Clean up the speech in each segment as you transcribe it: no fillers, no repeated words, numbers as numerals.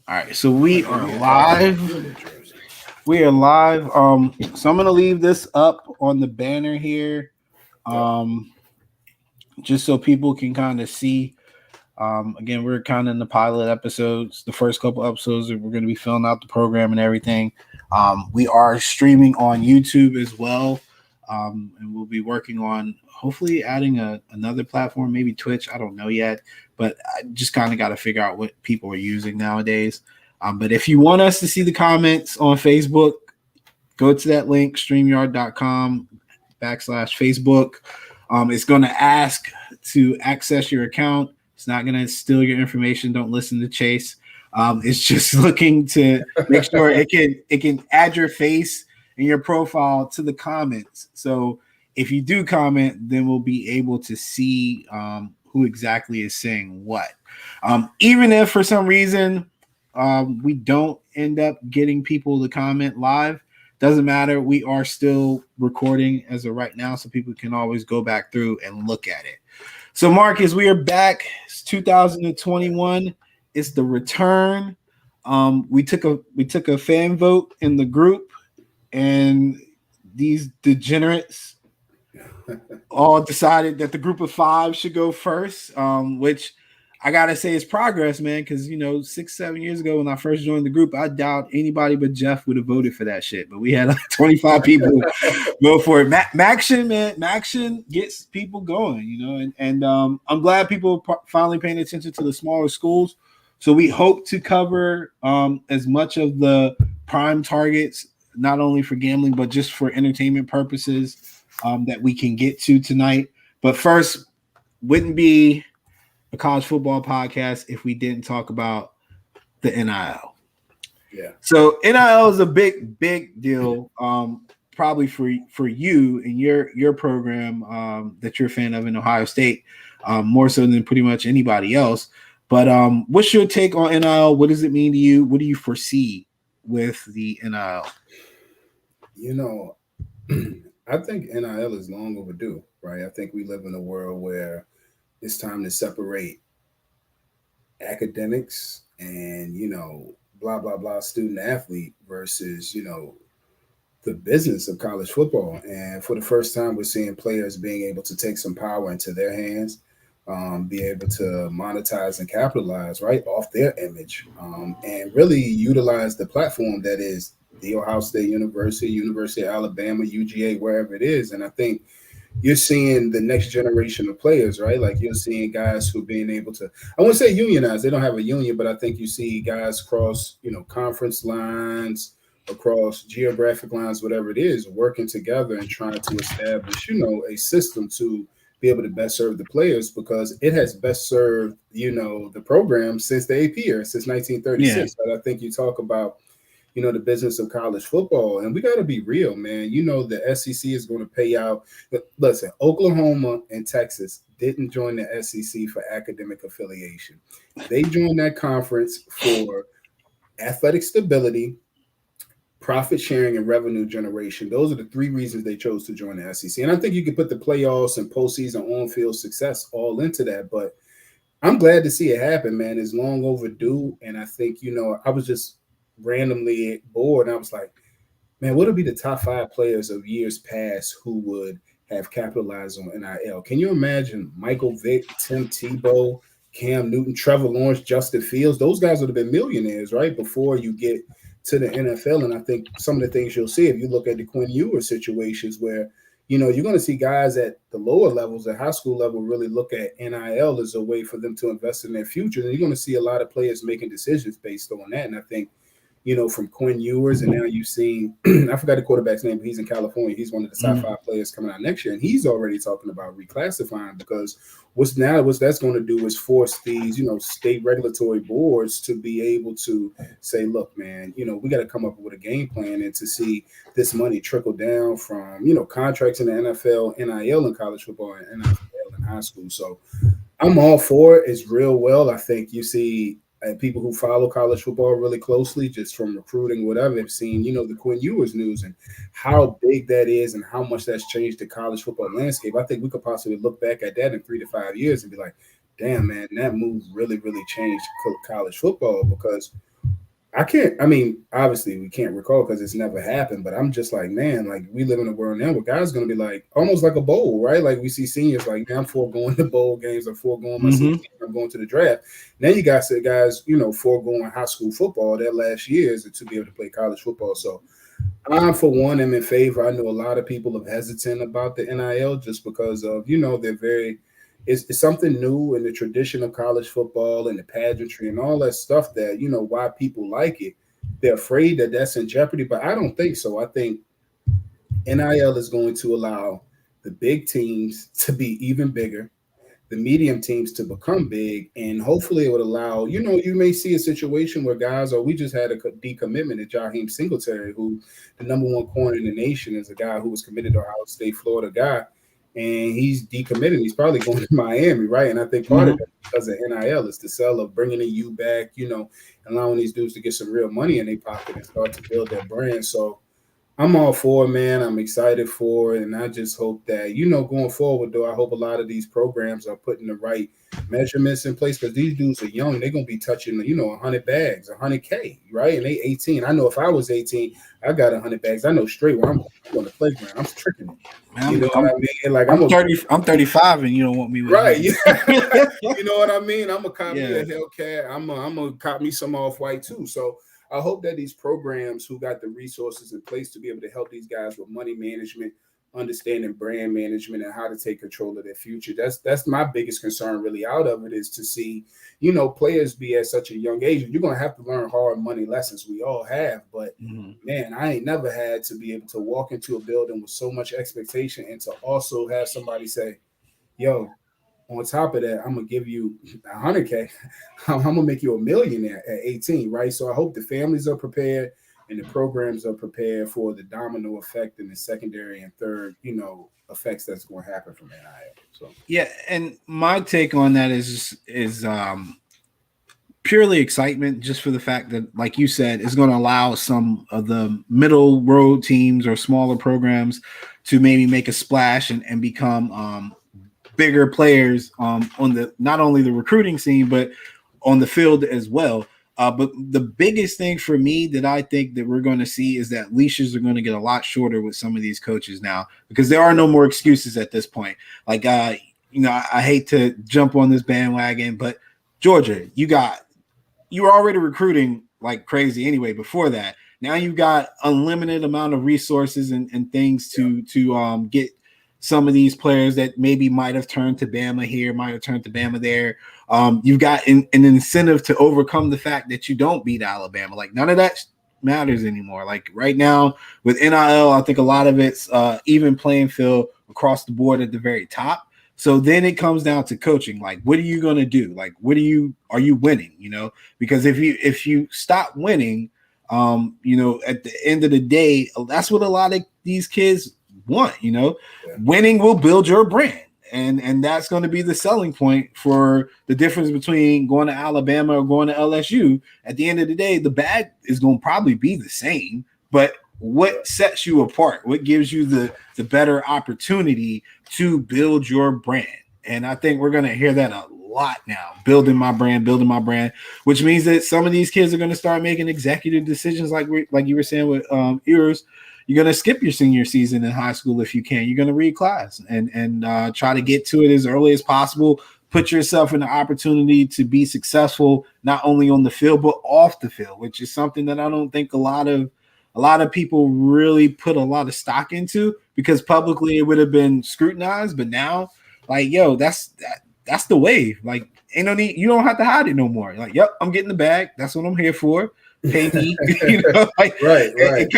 All right, so we are live. We are live. So I'm gonna leave this up on the banner here, um, just so people can kind of see. Again, we're kind of in the pilot episodes. The first couple episodes, we're going to be filling out the program and everything. We are streaming on YouTube as well, and we'll be working on hopefully adding another platform, maybe Twitch. I don't know yet, but I just kind of got to figure out what people are using nowadays. But if you want us to see the comments on Facebook, go to that link, streamyard.com/Facebook. It's going to ask to access your account. It's not going to steal your information. Don't listen to Chase. It's just looking to make sure it can add your face and your profile to the comments. So if you do comment, then we'll be able to see who exactly is saying what. Even if for some reason we don't end up getting people to comment live, doesn't matter. We are still recording as of right now, so people can always go back through and look at it. So, Marcus, we are back. It's 2021. It's the return. We took a fan vote in the group, and these degenerates all decided that the group of five should go first, which I gotta say is progress, man. Because 6-7 years ago when I first joined the group, I doubt anybody but Jeff would have voted for that shit. But we had like 25 people vote for it. Maction, man, Maction gets people going, and I'm glad people are finally paying attention to the smaller schools. So we hope to cover as much of the prime targets, not only for gambling but just for entertainment purposes, that we can get to tonight. But first, wouldn't be a college football podcast if we didn't talk about the NIL. Yeah. So NIL is a big deal, probably for you and your program that you're a fan of in Ohio State, more so than pretty much anybody else. But what's your take on NIL? What does it mean to you? What do you foresee with the NIL? I think NIL is long overdue, right? I think we live in a world where it's time to separate academics and blah blah blah student athlete versus the business of college football. And for the first time, we're seeing players being able to take some power into their hands, be able to monetize and capitalize right off their image, and really utilize the platform that is the Ohio State University, University of Alabama, UGA, wherever it is. And I think you're seeing the next generation of players, right? Like you're seeing guys who are being able to, I won't say unionize, they don't have a union, but I think you see guys cross, conference lines, across geographic lines, whatever it is, working together and trying to establish, a system to be able to best serve the players, because it has best served, the program since the AP era, since 1936. Yeah. But I think you talk about, the business of college football. And we got to be real, man. The SEC is going to pay out. Listen, Oklahoma and Texas didn't join the SEC for academic affiliation. They joined that conference for athletic stability, profit sharing, and revenue generation. Those are the three reasons they chose to join the SEC. And I think you could put the playoffs and postseason on-field success all into that. But I'm glad to see it happen, man. It's long overdue. And I think, I was just randomly bored, and I was like, man, what would be the top 5 players of years past who would have capitalized on NIL? Can you imagine Michael Vick, Tim Tebow, Cam Newton, Trevor Lawrence, Justin Fields? Those guys would have been millionaires, right, before you get to the NFL. And I think some of the things you'll see if you look at the Quinn Ewers situations where, you're going to see guys at the lower levels, at high school level, really look at NIL as a way for them to invest in their future. And you're going to see a lot of players making decisions based on that. And I think, from Quinn Ewers, and now you've seen, I forgot the quarterback's name, but he's in California. He's one of the top 5 players coming out next year. And he's already talking about reclassifying, because what that's going to do is force these, state regulatory boards to be able to say, look, man, we got to come up with a game plan, and to see this money trickle down from, contracts in the NFL, NIL in college football, and NFL in high school. So I'm all for it. It's real well. I think you see people who follow college football really closely, just from recruiting, whatever, have seen, the Quinn Ewers news and how big that is and how much that's changed the college football landscape. I think we could possibly look back at that in 3 to 5 years and be like, damn, man, that move really, really changed college football, because I can't. I mean, obviously, we can't recall because it's never happened. But I'm just like, man, like we live in a world now where guys going to be like almost like a bowl, right? Like we see seniors like, man, I'm foregoing the bowl games, I'm foregoing my senior season, I'm going to the draft. Now you got some guys, foregoing high school football their last years to be able to play college football. So I, for one, am in favor. I know a lot of people are hesitant about the NIL just because of, they're very, it's something new in the tradition of college football and the pageantry and all that stuff that, why people like it. They're afraid that that's in jeopardy, but I don't think so. I think NIL is going to allow the big teams to be even bigger, the medium teams to become big, and hopefully it would allow, you may see a situation where guys, or we just had a decommitment at Jaheim Singletary, who the number one corner in the nation is a guy who was committed to Ohio State, Florida guy, and he's decommitted. He's probably going to Miami, right? And I think part of that because of NIL is the sell of bringing the U back, allowing these dudes to get some real money in their pocket and start to build their brand. So I'm all for it, man. I'm excited for it. And I just hope that, going forward, though, I hope a lot of these programs are putting the right measurements in place because these dudes are young. They're going to be touching, 100 bags, 100K, right? And they 18. I know if I was 18, I got 100 bags. I know straight where I'm going on the playground. I'm tricking it. Man, what I mean? Like I'm 30. I'm 35, and you don't want me with right. You know what I mean? I'm gonna cop me a Hellcat. I'm gonna cop me some off white too. So I hope that these programs who got the resources in place to be able to help these guys with money management, understanding brand management, and how to take control of their future. That's my biggest concern really out of it is to see, players be at such a young age. You're gonna have to learn hard money lessons. We all have, but man, I ain't never had to be able to walk into a building with so much expectation and to also have somebody say, yo, on top of that, I'm gonna give you 100K. I'm gonna make you a millionaire at 18, right? So I hope the families are prepared and the programs are prepared for the domino effect and the secondary and third, effects that's going to happen from NIL. So yeah, and my take on that is purely excitement, just for the fact that, like you said, it's going to allow some of the middle road teams or smaller programs to maybe make a splash and become bigger players on the not only the recruiting scene but on the field as well. But the biggest thing for me that I think that we're going to see is that leashes are going to get a lot shorter with some of these coaches now because there are no more excuses at this point. Like, I hate to jump on this bandwagon, but Georgia, you were already recruiting like crazy anyway before that. Now you've got unlimited amount of resources and things to get some of these players that maybe might have turned to Bama here, might have turned to Bama there. You've got an incentive to overcome the fact that you don't beat Alabama. Like none of that matters anymore. Like right now with NIL, I think a lot of it's even playing field across the board at the very top. So then it comes down to coaching. Like, what are you going to do? Like, are you winning? Because if you stop winning, at the end of the day, that's what a lot of these kids want. Winning will build your brand. And that's going to be the selling point for the difference between going to Alabama or going to LSU. At the end of the day, the bag is going to probably be the same, but what sets you apart? What gives you the better opportunity to build your brand? And I think we're going to hear that a lot now. Building my brand, which means that some of these kids are going to start making executive decisions like you were saying with Ears. You're going to skip your senior season in high school if you can. You're going to reclass and try to get to it as early as possible. Put yourself in the opportunity to be successful, not only on the field, but off the field, which is something that I don't think a lot of people really put a lot of stock into because publicly it would have been scrutinized. But now, like, yo, that's the wave. Like, ain't no need. You don't have to hide it no more. Like, yep, I'm getting the bag. That's what I'm here for. Pay me, like, right. It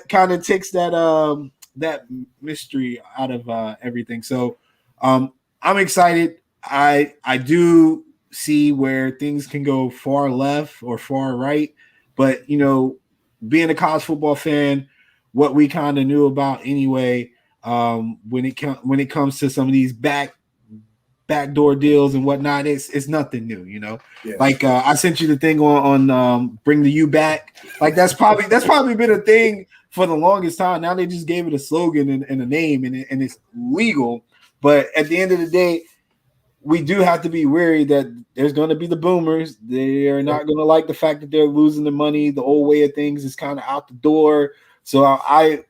kind of takes that mystery out of everything. So I'm excited. I do see where things can go far left or far right, but being a college football fan, what we kind of knew about anyway, when it comes to some of these backdoor deals and whatnot, it's nothing new, Yeah. Like I sent you the thing on bring the U back. Like that's probably been a thing for the longest time. Now they just gave it a slogan and a name and it's legal. But at the end of the day, we do have to be wary that there's going to be the boomers. They are not going to like the fact that they're losing the money. The old way of things is kind of out the door. So I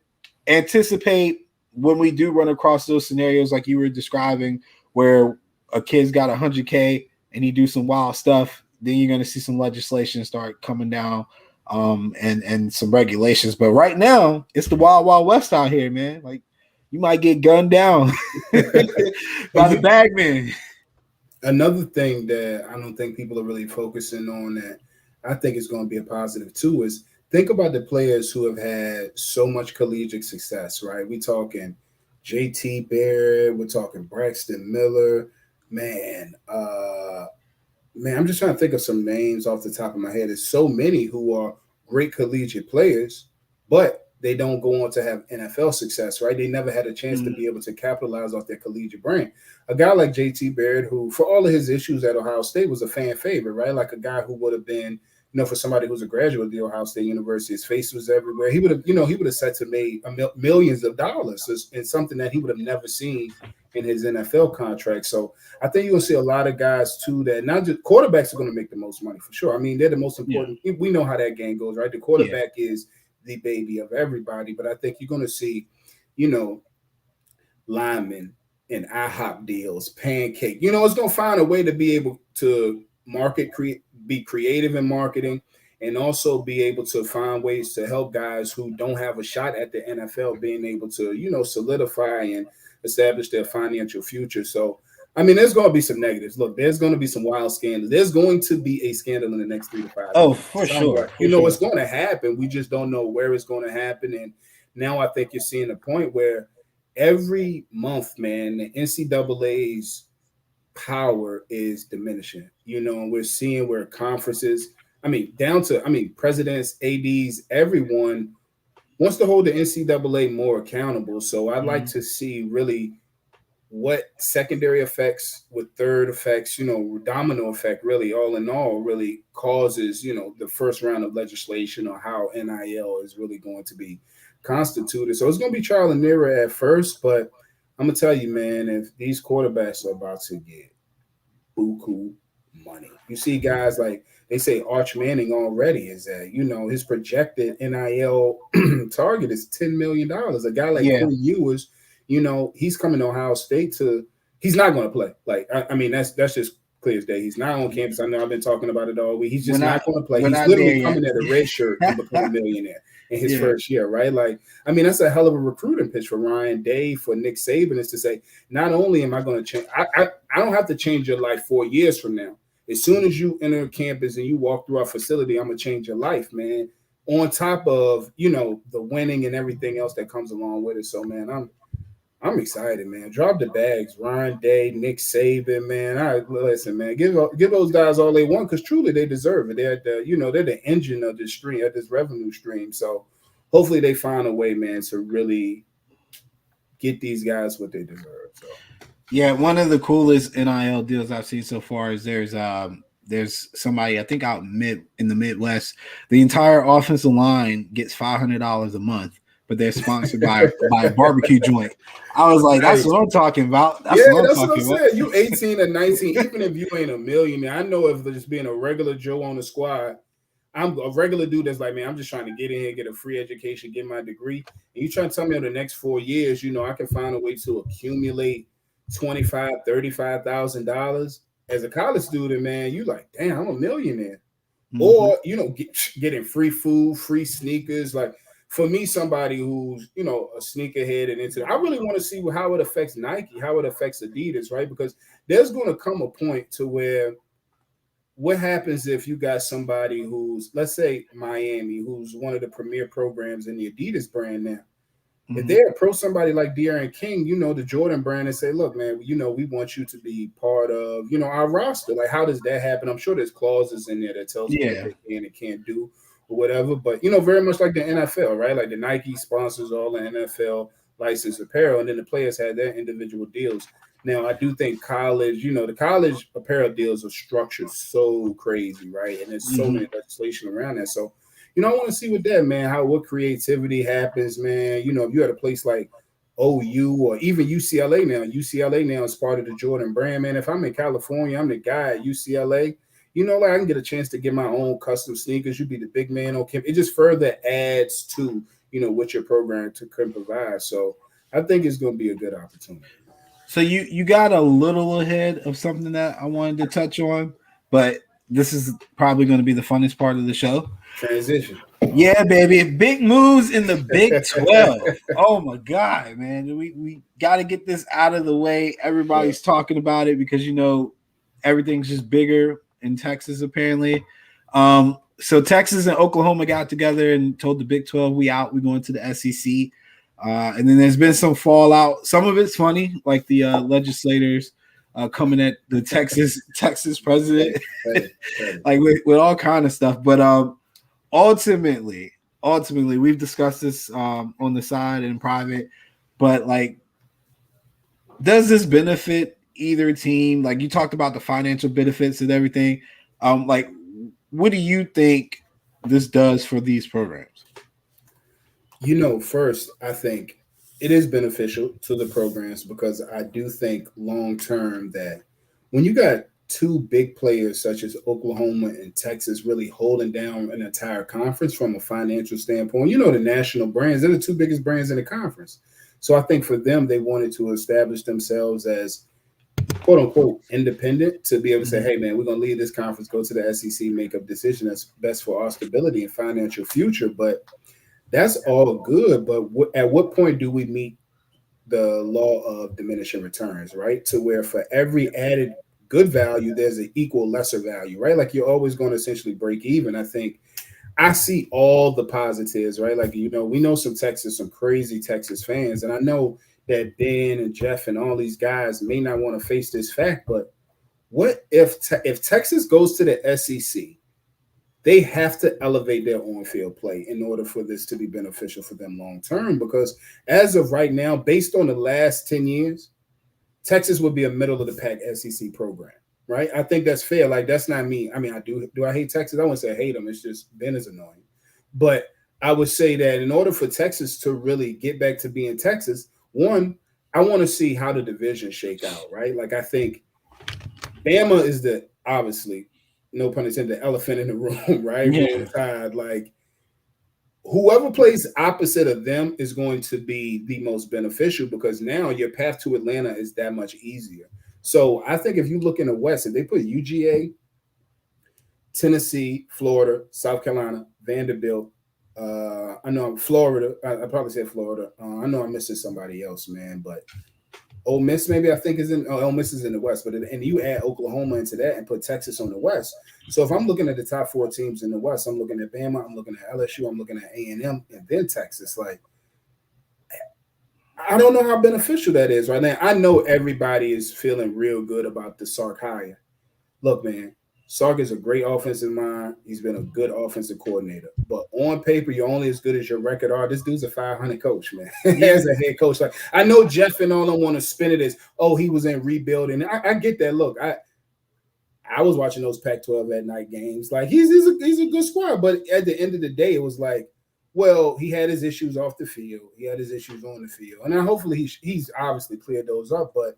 anticipate when we do run across those scenarios like you were describing, where a kid's got 100K and he do some wild stuff, then you're going to see some legislation start coming down, and some regulations. But right now, it's the wild, wild west out here, man. Like, you might get gunned down by the bag man. Another thing that I don't think people are really focusing on that I think is going to be a positive too is think about the players who have had so much collegiate success, right? We're talking JT Barrett, we're talking Braxton Miller, man. Man, I'm just trying to think of some names off the top of my head. There's so many who are great collegiate players, but they don't go on to have NFL success, right? They never had a chance to be able to capitalize off their collegiate brand. A guy like JT Barrett, who, for all of his issues at Ohio State, was a fan favorite, right? Like a guy who would have been, for somebody who's a graduate of the Ohio State University, his face was everywhere. He would have set to made millions of dollars in something that he would have never seen in his NFL contract. So I think you're going to see a lot of guys too that not just quarterbacks are going to make the most money for sure. I mean, they're the most important. Yeah. We know how that game goes, right? The quarterback is the baby of everybody, but I think you're going to see, linemen and IHOP deals, pancake. It's going to find a way to be able to be creative in marketing, and also be able to find ways to help guys who don't have a shot at the NFL being able to, solidify and establish their financial future. So, I mean, there's going to be some negatives. Look, there's going to be some wild scandals. There's going to be a scandal in the next 3 to 5 years. Oh, for sure. It's going to happen. We just don't know where it's going to happen. And now I think you're seeing a point where every month, man, the NCAA's power is diminishing. And we're seeing where conferences, presidents, ADs, everyone wants to hold the NCAA more accountable. So I'd like to see really what secondary effects with third effects, domino effect, really, all in all, really causes, the first round of legislation, or how NIL is really going to be constituted. So it's going to be trial and error at first, but I'm going to tell you, man, if these quarterbacks are about to get buku money, you see guys like, they say Arch Manning already is at, his projected NIL target is $10 million. A guy like Quinn Ewers, he's coming to Ohio State he's not going to play. Like, I mean, that's just clear as day. He's not on campus. I know I've been talking about it all week. He's just not going to play. He's literally coming at a red shirt and become a millionaire in his first year, right? Like, I mean, that's a hell of a recruiting pitch for Ryan Day, for Nick Saban, is to say, not only am I going to change, I don't have to change your life 4 years from now. As soon as you enter campus and you walk through our facility, I'm going to change your life, man. On top of, the winning and everything else that comes along with it. So, man, I'm excited, man. Drop the bags, Ryan Day, Nick Saban, man. All right, listen, man. Give those guys all they want, because truly they deserve it. They're they're the engine of this stream, of this revenue stream. So hopefully they find a way, man, to really get these guys what they deserve. So. Yeah, one of the coolest NIL deals I've seen so far is there's somebody, I think, out in the Midwest. The entire offensive line gets $500 a month, but they're sponsored by a barbecue joint. I was like, that's what I'm talking about. That's what I'm saying. You 18 or 19, even if you ain't a millionaire, I know if just being a regular Joe on the squad, I'm a regular dude that's like, man, I'm just trying to get in here, get a free education, get my degree. And you trying to tell me in the next 4 years, I can find a way to accumulate $25,000, $35,000 as a college student, man. You like, damn, I'm a millionaire. Mm-hmm. Or, getting free food, free sneakers. Like, for me, somebody who's, a sneakerhead and into, I really want to see how it affects Nike, how it affects Adidas, right? Because there's going to come a point to where, what happens if you got somebody who's, let's say Miami, who's one of the premier programs in the Adidas brand now. Mm-hmm. If they approach somebody like De'Aaron King, the Jordan brand, and say, look, man, we want you to be part of, our roster. Like, how does that happen? I'm sure there's clauses in there that tells you what they can and can't do or whatever. But, very much like the NFL, right? Like the Nike sponsors all the NFL licensed apparel, and then the players had their individual deals. Now, I do think college, the college apparel deals are structured so crazy, right? And there's so many legislation around that. So, I want to see with that, man, what creativity happens, man. If you had a place like OU or even UCLA now. UCLA now is part of the Jordan brand, man. If I'm in California, I'm the guy at UCLA. Like I can get a chance to get my own custom sneakers. You be the big man on campus. It just further adds to, what your program can provide. So I think it's going to be a good opportunity. So you got a little ahead of something that I wanted to touch on, but this is probably going to be the funnest part of the show. Transition. Yeah, baby. Big moves in the Big 12. Oh my God, man. We got to get this out of the way. Everybody's talking about it because everything's just bigger in Texas, apparently. So Texas and Oklahoma got together and told the Big 12 we out, we going to the SEC. And then there's been some fallout. Some of it's funny, like the legislators coming at the Texas president, like with all kind of stuff. But ultimately, we've discussed this on the side and in private. But like, does this benefit either team? Like you talked about the financial benefits and everything. Like, what do you think this does for these programs? First, I think it is beneficial to the programs because I do think long term that when you got two big players such as Oklahoma and Texas really holding down an entire conference from a financial standpoint, the national brands, they're the two biggest brands in the conference. So I think for them, they wanted to establish themselves as quote unquote independent to be able to say, hey, man, we're going to leave this conference, go to the SEC, make a decision that's best for our stability and financial future. But that's all good, but at what point do we meet the law of diminishing returns, right? To where for every added good value, there's an equal lesser value, right? Like you're always going to essentially break even. I think I see all the positives, right? Like, we know some crazy Texas fans, and I know that Ben and Jeff and all these guys may not want to face this fact, but what if Texas goes to the SEC? They have to elevate their on-field play in order for this to be beneficial for them long-term. Because as of right now, based on the last 10 years, Texas would be a middle-of-the-pack SEC program, right? I think that's fair. Like, that's not me. I mean, do I hate Texas? I wouldn't say I hate them. It's just Ben is annoying. But I would say that in order for Texas to really get back to being Texas, one, I want to see how the division shake out, right? Like, I think Bama is obviously – no pun intended, the elephant in the room, right? Yeah. Like whoever plays opposite of them is going to be the most beneficial because now your path to Atlanta is that much easier. So I think if you look in the West, if they put UGA, Tennessee, Florida, South Carolina, Vanderbilt, I know Florida, I probably said Florida. I know I'm missing somebody else, man, but Ole Miss maybe I think is in Ole Miss is in the West, and you add Oklahoma into that and put Texas on the West. So if I'm looking at the top four teams in the West, I'm looking at Bama, I'm looking at LSU, I'm looking at A&M, and then Texas. Like, I don't know how beneficial that is right now. I know everybody is feeling real good about the Sark hire. Look, man, Sark is a great offensive mind. He's been a good offensive coordinator. But on paper, you're only as good as your record are. This dude's a 500 coach, man. As a head coach. Like, I know Jeff and all them want to spin it as, oh, he was in rebuilding. I get that. Look, I was watching those Pac-12 at night games. Like, he's a good squad. But at the end of the day, it was like, well, he had his issues off the field. He had his issues on the field. And hopefully he's obviously cleared those up. But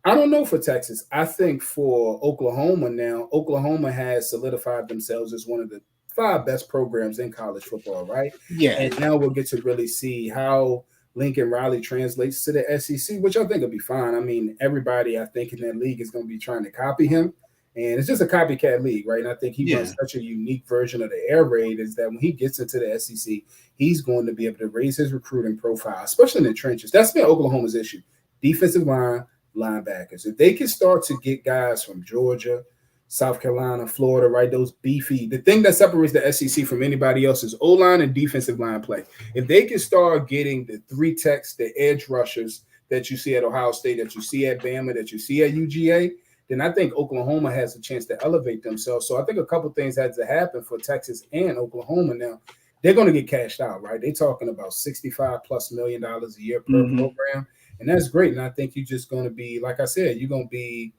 I don't know for Texas. I think for Oklahoma now, Oklahoma has solidified themselves as one of the 5 best programs in college football, right? Yeah. And now we'll get to really see how Lincoln Riley translates to the SEC, which I think will be fine. I mean, everybody I think in that league is going to be trying to copy him. And it's just a copycat league, right? And I think he runs such a unique version of the air raid is that when he gets into the SEC, he's going to be able to raise his recruiting profile, especially in the trenches. That's been Oklahoma's issue. Defensive line, linebackers. If they can start to get guys from Georgia, South Carolina, Florida, right? Those beefy. The thing that separates the SEC from anybody else is O-line and defensive line play. If they can start getting the 3 techs, the edge rushers that you see at Ohio State, that you see at Bama, that you see at UGA, then I think Oklahoma has a chance to elevate themselves. So I think a couple things had to happen for Texas and Oklahoma. Now, they're going to get cashed out, right? They're talking about $65+ million a year per program. And that's great. And I think you're just going to be, like I said, you're going to be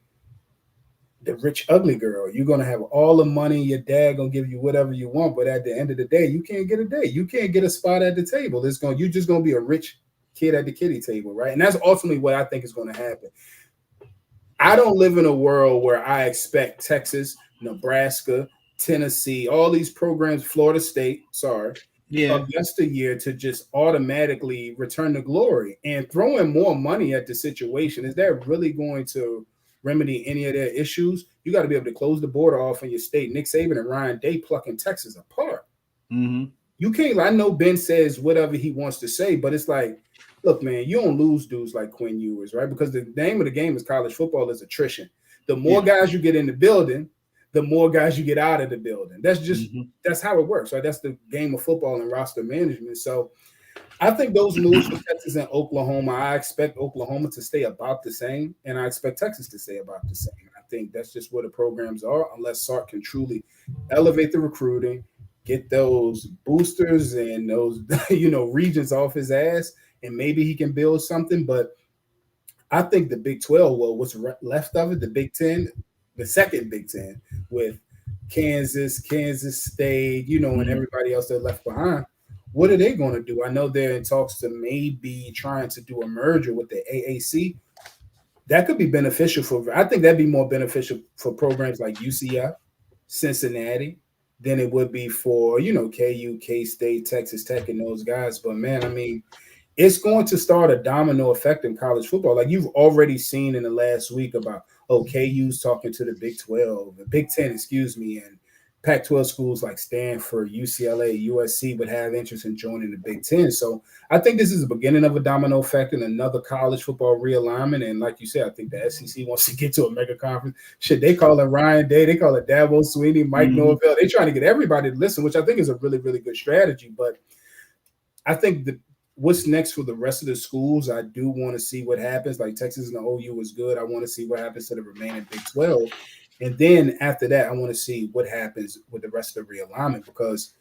the rich, ugly girl. You're going to have all the money. Your dad going to give you whatever you want. But at the end of the day, you can't get a date. You can't get a spot at the table. You're just going to be a rich kid at the kiddie table, right? And that's ultimately what I think is going to happen. I don't live in a world where I expect Texas, Nebraska, Tennessee, all these programs, Florida State, Yeah. of yesteryear to just automatically return to glory. And throwing more money at the situation, is that really going to remedy any of their issues? You got to be able to close the border off in your state. Nick Saban and Ryan Day plucking Texas apart. Mm-hmm. You can't. I know Ben says whatever he wants to say, but it's like, look, man, you don't lose dudes like Quinn Ewers, right? Because the name of the game is college football is attrition. The more guys you get in the building, the more guys you get out of the building. That's just that's how it works, right? That's the game of football and roster management. So I think those moves for Texas and Oklahoma, I expect Oklahoma to stay about the same, and I expect Texas to stay about the same. I think that's just where the programs are, unless Sark can truly elevate the recruiting, get those boosters and those regions off his ass, and maybe he can build something. But I think the Big 12, well, what's left of it, the Big 10, the second Big 10 with Kansas State, and everybody else that left behind. What are they going to do? I know they're in talks to maybe trying to do a merger with the AAC. That could be beneficial I think that'd be more beneficial for programs like UCF, Cincinnati, than it would be for, KU, K-State, Texas Tech, and those guys. But man, I mean, it's going to start a domino effect in college football. Like you've already seen in the last week about, KU's talking to the Big 12, the Big 10, excuse me, and Pac-12 schools like Stanford, UCLA, USC would have interest in joining the Big 10. So I think this is the beginning of a domino effect and another college football realignment. And like you said, I think the SEC wants to get to a mega conference. Shit, they call it Ryan Day. They call it Dabo Swinney, Mike Norvell. They're trying to get everybody to listen, which I think is a really, really good strategy. But I think what's next for the rest of the schools, I do want to see what happens. Like Texas and the OU was good. I want to see what happens to the remaining Big 12. And then after that, I want to see what happens with the rest of the realignment, because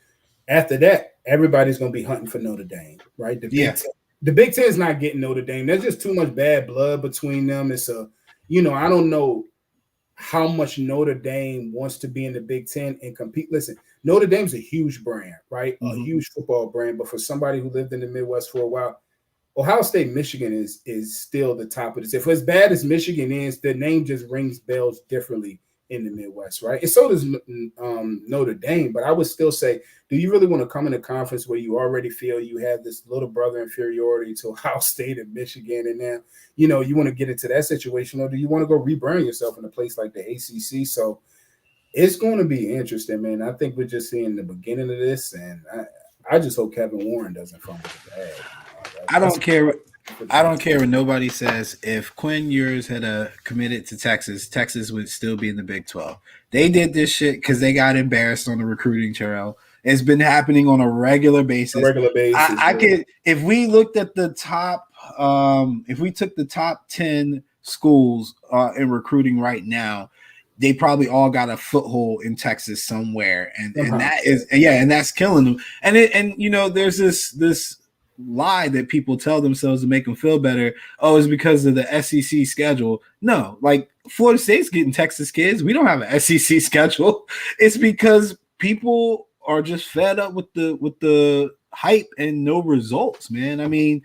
after that, everybody's going to be hunting for Notre Dame, right? The Big Ten is not getting Notre Dame. There's just too much bad blood between them. It's I don't know how much Notre Dame wants to be in the Big Ten and compete. Listen, Notre Dame's a huge brand, right? A huge football brand. But for somebody who lived in the Midwest for a while, Ohio State, Michigan is still the top of this. If as bad as Michigan is, the name just rings bells differently in the Midwest, right? And so does Notre Dame. But I would still say, do you really want to come in a conference where you already feel you have this little brother inferiority to Ohio State and Michigan, and now, you want to get into that situation, or do you want to go rebrand yourself in a place like the ACC? So it's going to be interesting, man. I think we're just seeing the beginning of this, and I just hope Kevin Warren doesn't fumble the bag. I don't care. I don't care what nobody says. If Quinn Ewers had committed to Texas, Texas would still be in the Big 12. They did this shit because they got embarrassed on the recruiting trail. It's been happening on a regular basis. I could, if we looked at the top, if we took the top 10 schools in recruiting right now, they probably all got a foothold in Texas somewhere, and that is and that's killing them. And there's this lie that people tell themselves to make them feel better. Oh, it's because of the SEC schedule. No, like Florida State's getting Texas kids. We don't have an SEC schedule. It's because people are just fed up with the hype and no results, man. I mean,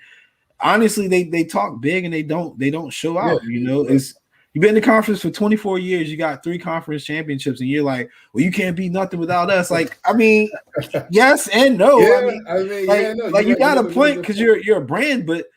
honestly, they talk big and they don't show out. You've been in the conference for 24 years. You got 3 conference championships, and you're like, well, you can't be nothing without us. Like, I mean, yes and no. You got a point because you're a brand, but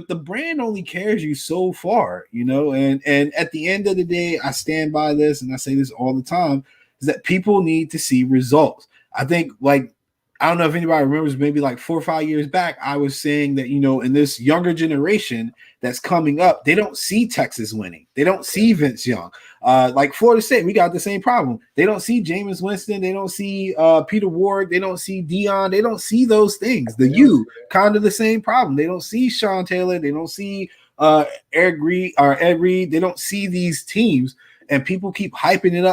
the brand only carries you so far, And at the end of the day, I stand by this, and I say this all the time, is that people need to see results. I think, I don't know if anybody remembers, maybe like 4 or 5 years back, I was saying that, in this younger generation that's coming up, they don't see Texas winning. They don't see Vince Young. Like Florida State, we got the same problem. They don't see Jameis Winston. They don't see Peter Ward. They don't see Dion. They don't see those things. Kind of the same problem. They don't see Sean Taylor. They don't see Ed Reed. They don't see these teams, and people keep hyping it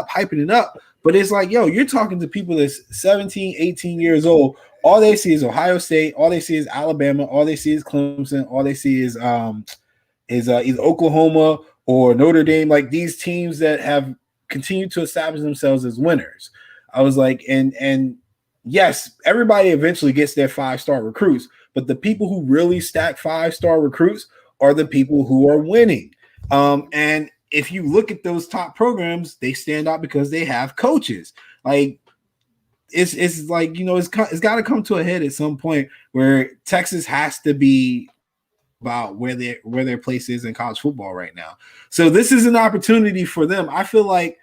up. But it's like, you're talking to people that's 17, 18 years old. All they see is Ohio State. All they see is Alabama. All they see is Clemson. All they see is either Oklahoma or Notre Dame, like these teams that have continued to establish themselves as winners. I was like, and yes, everybody eventually gets their 5-star recruits, but the people who really stack 5-star recruits are the people who are winning. And if you look at those top programs, they stand out because they have coaches. Like it's like, you know, it's got to come to a head at some point where Texas has to be about where their place is in college football right now. So this is an opportunity for them. I feel like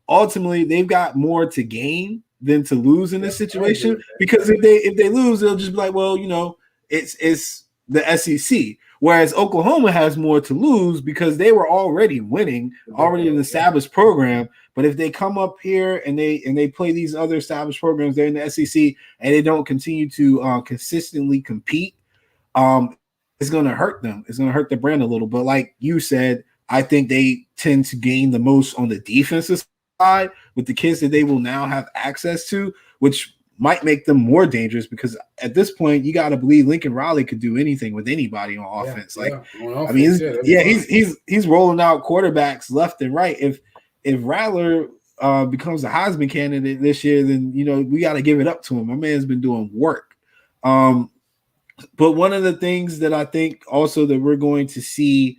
ultimately they've got more to gain than to lose in this situation, because if they lose, they'll just be like, well, you know, it's the SEC. Whereas Oklahoma has more to lose because they were already winning, already an established program. But if they come up here and they play these other established programs, they're in the SEC, and they don't continue to consistently compete, it's going to hurt them. It's going to hurt the brand a little. But like you said, I think they tend to gain the most on the defensive side with the kids that they will now have access to, which might make them more dangerous, because at this point you got to believe Lincoln Riley could do anything with anybody on offense. I mean, he's rolling out quarterbacks left and right. If Rattler becomes a Heisman candidate this year, then, you know, we got to give it up to him. My man's been doing work. But one of the things that I think also that we're going to see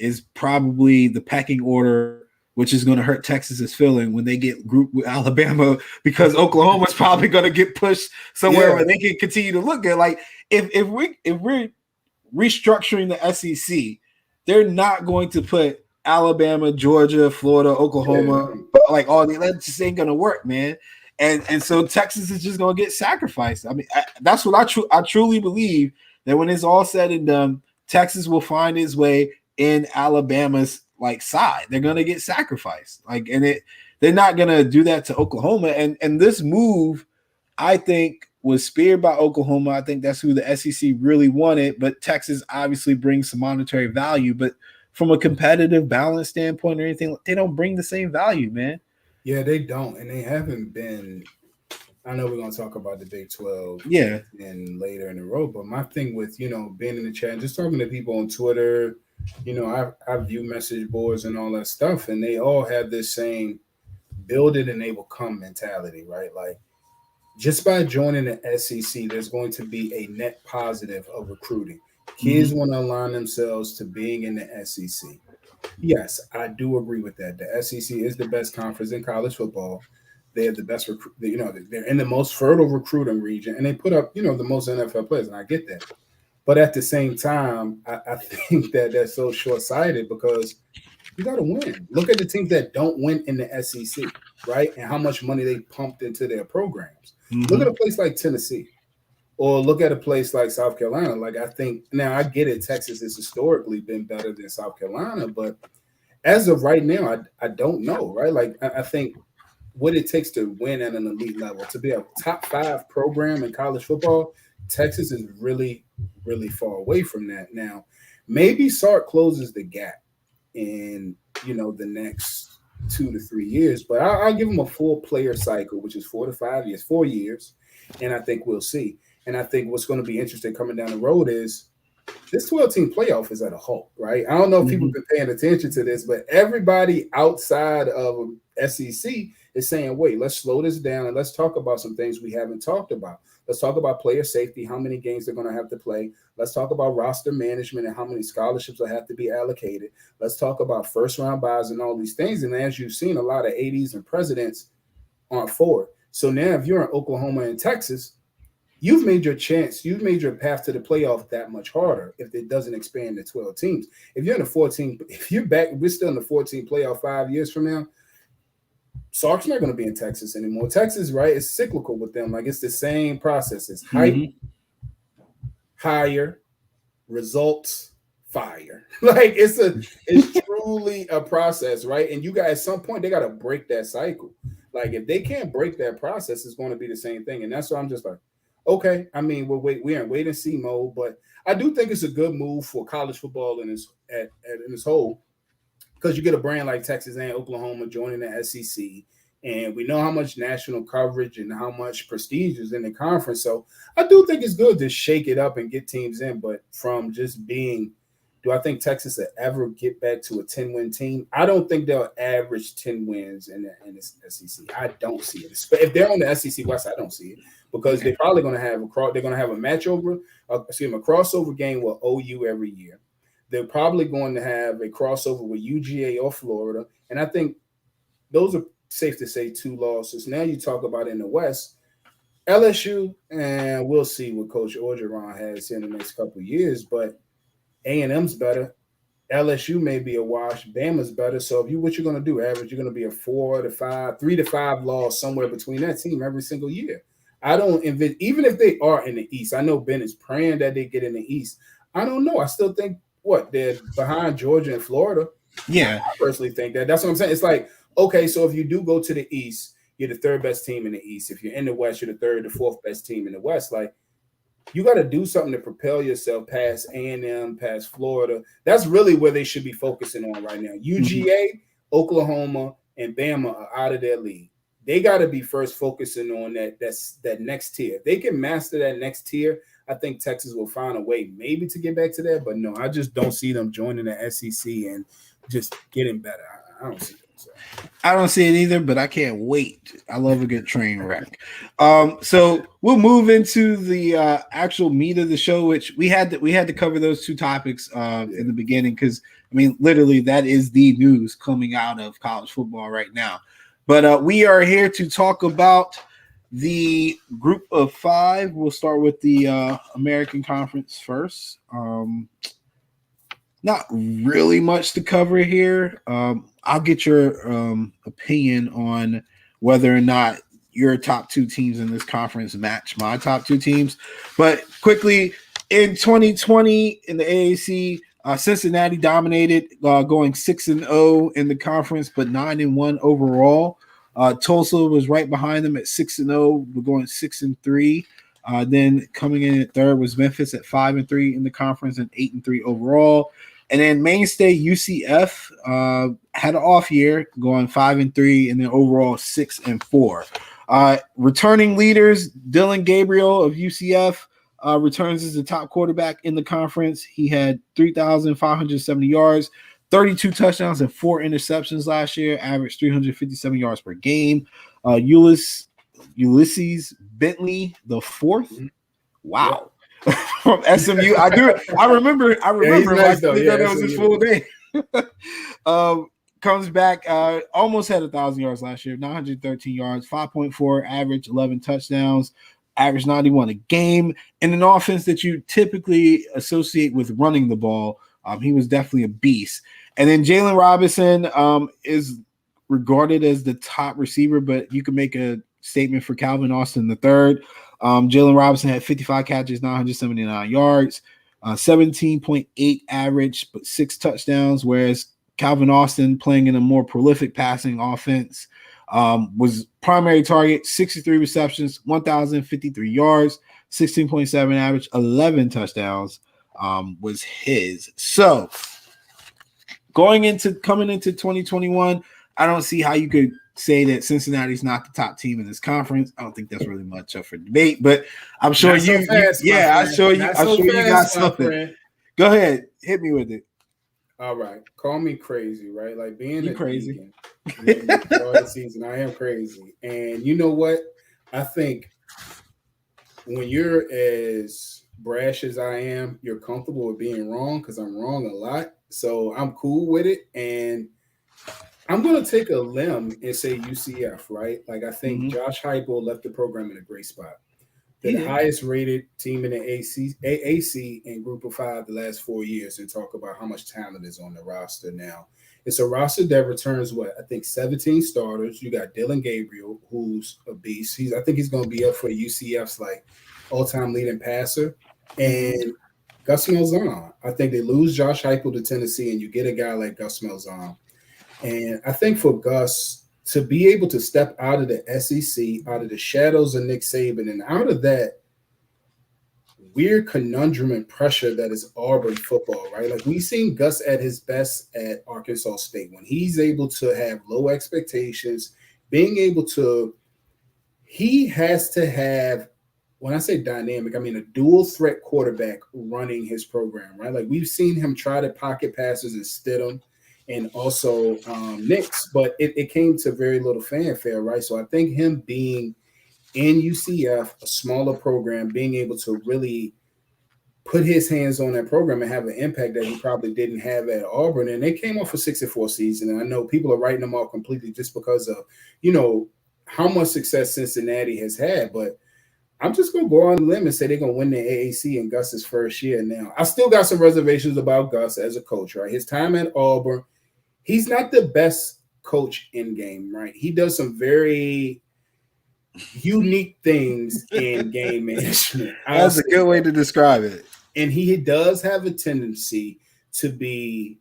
is probably the pecking order, which is going to hurt Texas's feeling when they get grouped with Alabama, because Oklahoma's probably going to get pushed somewhere where they can continue to look good. Like if we're restructuring the SEC, they're not going to put Alabama, Georgia, Florida, Oklahoma, like all that just ain't going to work, man. And so Texas is just going to get sacrificed. I mean, that's what I truly believe, that when it's all said and done, Texas will find its way in Alabama's like side. They're going to get sacrificed. They're not going to do that to Oklahoma. And this move, I think, was speared by Oklahoma. I think that's who the SEC really wanted, but Texas obviously brings some monetary value. But from a competitive balance standpoint or anything, they don't bring the same value, man. Yeah, they don't, and they haven't been. I know we're going to talk about the Big 12 and later in the road, but my thing with, you know, being in the chat, just talking to people on Twitter, you know, I view message boards and all that stuff, and they all have this same build it and they will come mentality, right? Like, just by joining the SEC, there's going to be a net positive of recruiting. Kids want to align themselves to being in the SEC. Yes, I do agree with that. The SEC is the best conference in college football. They have the best you know, they're in the most fertile recruiting region, and they put up, you know, the most NFL players, and I get that. But at the same time, I think that that's so short-sighted, because you got to win. Look at the teams that don't win in the SEC, right? And how much money they pumped into their programs. Look at a place like Tennessee, or look at a place like South Carolina. Like, I think now, I get it, Texas has historically been better than South Carolina, but as of right now, I don't know, right? Like, I think what it takes to win at an elite level, to be a top 5 program in college football, Texas is really, really far away from that. Now, maybe Sark closes the gap in, you know, the next 2 to 3 years, but I'll give him a full player cycle, which is 4 to 5 years, 4 years, and I think we'll see. And I think what's going to be interesting coming down the road is this 12-team playoff is at a halt, right? I don't know if people have been paying attention to this, but everybody outside of SEC is saying, wait, let's slow this down and let's talk about some things we haven't talked about. Let's talk about player safety, how many games they're going to have to play. Let's talk about roster management and how many scholarships will have to be allocated. Let's talk about first-round buys and all these things. And as you've seen, a lot of 80s and presidents aren't for it. So now if you're in Oklahoma and Texas, you've made your chance, you've made your path to the playoff that much harder if it doesn't expand to 12 teams. If you're in the 14, if you're back, we're still in the 14 playoff 5 years from now, Sark's not going to be in Texas anymore. Texas, right, is cyclical with them. Like, it's the same process. It's hype, hire, results, fire. Like, it's truly a process, right? And you guys, at some point, they got to break that cycle. Like, if they can't break that process, it's going to be the same thing. And that's why I'm just like, okay, I mean, we're in wait and see mode, but I do think it's a good move for college football in its whole, because you get a brand like Texas and Oklahoma joining the SEC, and we know how much national coverage and how much prestige is in the conference. So I do think it's good to shake it up and get teams in, but from just being Do I think Texas will ever get back to a 10-win team? I don't think they'll average 10 wins in the SEC. I don't see it. If they're on the SEC West, I don't see it because they're probably going to have a crossover game with OU every year. They're probably going to have a crossover with UGA or Florida, and I think those are safe to say 2 losses. Now you talk about in the West, LSU, and we'll see what Coach Orgeron has in the next couple of years, but A&M's better. LSU may be a wash. Bama's better. So what you're going to do, average, you're going to be a 4 to 5, 3 to 5 loss somewhere between that team every single year. I don't even if they are in the East. I know Ben is praying that they get in the East. I don't know. I still think they're behind Georgia and Florida. Yeah, I personally think that. That's what I'm saying. It's like, okay, so if you do go to the East, you're the 3rd best team in the East. If you're in the West, you're the 3rd, the 4th best team in the West. Like, you got to do something to propel yourself past A&M, past Florida. That's really where they should be focusing on right now. UGA, Oklahoma, and Bama are out of their league. They got to be first focusing on that next tier. If they can master that next tier, I think Texas will find a way maybe to get back to that. But no, I just don't see them joining the SEC and just getting better. I don't see them. So. I don't see it either, but I can't wait. I love a good train wreck. So we'll move into the actual meat of the show, which we had to cover those 2 topics in the beginning because I mean, literally, that is the news coming out of college football right now. But we are here to talk about the group of 5. We'll start with the American Conference first. Not really much to cover here. I'll get your opinion on whether or not your top 2 teams in this conference match my top 2 teams. But quickly, in 2020 in the AAC, Cincinnati dominated, going 6-0 in the conference, but 9-1 overall. Tulsa was right behind them at 6-0. We're going 6-3. Then coming in at 3rd was Memphis at 5-3 in the conference and 8-3 overall. And then mainstay UCF had an off year, going 5-3, and then overall 6-4. Returning leaders, Dylan Gabriel of UCF returns as the top quarterback in the conference. He had 3,570 yards, 32 touchdowns, and 4 interceptions last year, averaged 357 yards per game. Ulysses Bentley, the 4th. Wow. From SMU. I remember nice, though. That was his full name. Comes back, almost had 1,000 yards last year, 913 yards, 5.4 average, 11 touchdowns, average 91 a game. In an offense that you typically associate with running the ball, he was definitely a beast. And then Jalen Robinson is regarded as the top receiver, but you can make a statement for Calvin Austin III. Jalen Robinson had 55 catches, 979 yards, 17.8 average, but 6 touchdowns, whereas Calvin Austin, playing in a more prolific passing offense, was primary target, 63 receptions, 1,053 yards, 16.7 average, 11 touchdowns was his. So coming into 2021, I don't see how you could say that Cincinnati's not the top team in this conference. I don't think that's really much up for debate, but I'm sure I'm sure you got something. Friend. Go ahead, hit me with it. All right, call me crazy, right? Like being you crazy. The season, I am crazy, and you know what? I think when you're as brash as I am, you're comfortable with being wrong because I'm wrong a lot. So I'm cool with it, and I'm going to take a limb and say UCF, right? Like I think Josh Heupel left the program in a great spot. They're the highest rated team in the AAC in Group of 5 the last 4 years, and talk about how much talent is on the roster now. It's a roster that returns 17 starters. You got Dylan Gabriel, who's a beast. I think he's going to be up for UCF's like all-time leading passer, and Gus Malzahn. I think they lose Josh Heupel to Tennessee, and you get a guy like Gus Malzahn. And I think for Gus to be able to step out of the SEC, out of the shadows of Nick Saban, and out of that weird conundrum and pressure that is Auburn football, right? Like we've seen Gus at his best at Arkansas State when he's able to have low expectations, he has to have when I say dynamic, I mean a dual threat quarterback running his program, right? Like we've seen him try to pocket passes and Stidham and also Knicks, but it came to very little fanfare, right? So I think him being in UCF, a smaller program, being able to really put his hands on that program and have an impact that he probably didn't have at Auburn. And they came off a 6-4 season. And I know people are writing them off completely just because of, how much success Cincinnati has had. But I'm just going to go on the limb and say they're going to win the AAC in Gus's first year. Now, I still got some reservations about Gus as a coach, right? His time at Auburn, he's not the best coach in game, right? He does some very unique things in game management. That's a good way to describe it. And he does have a tendency to be,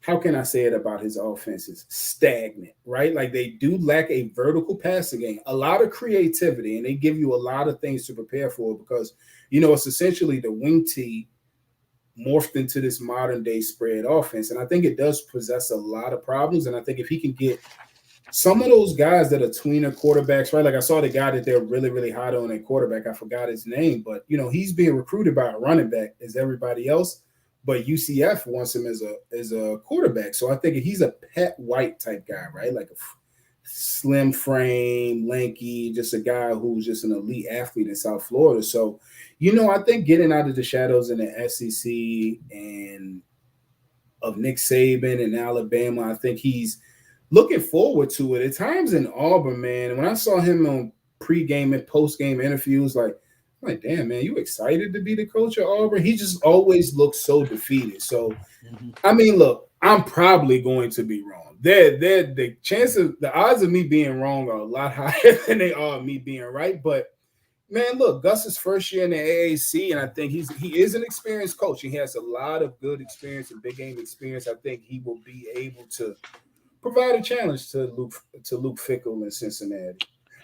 how can I say it about his offenses? Stagnant, right? Like they do lack a vertical passing game, a lot of creativity, and they give you a lot of things to prepare for because, it's essentially the wing tee morphed into this modern day spread offense. And I think it does possess a lot of problems. And I think if he can get some of those guys that are tweener quarterbacks, right? Like I saw the guy that they're really, really hot on at quarterback. I forgot his name, but he's being recruited by a running back as everybody else. But UCF wants him as a quarterback. So I think he's a Pat White type guy, right? Like a slim frame, lanky, just a guy who's just an elite athlete in South Florida. So, I think getting out of the shadows in the SEC and of Nick Saban and Alabama, I think he's looking forward to it. At times in Auburn, man, when I saw him on pregame and postgame interviews, like, damn, man, you excited to be the coach of Auburn? He just always looks so defeated. So, I mean, look, I'm probably going to be wrong. The odds of me being wrong are a lot higher than they are of me being right. But, man, look, Gus's first year in the AAC, and I think he is an experienced coach. He has a lot of good experience and big game experience. I think he will be able to provide a challenge to Luke Fickell in Cincinnati.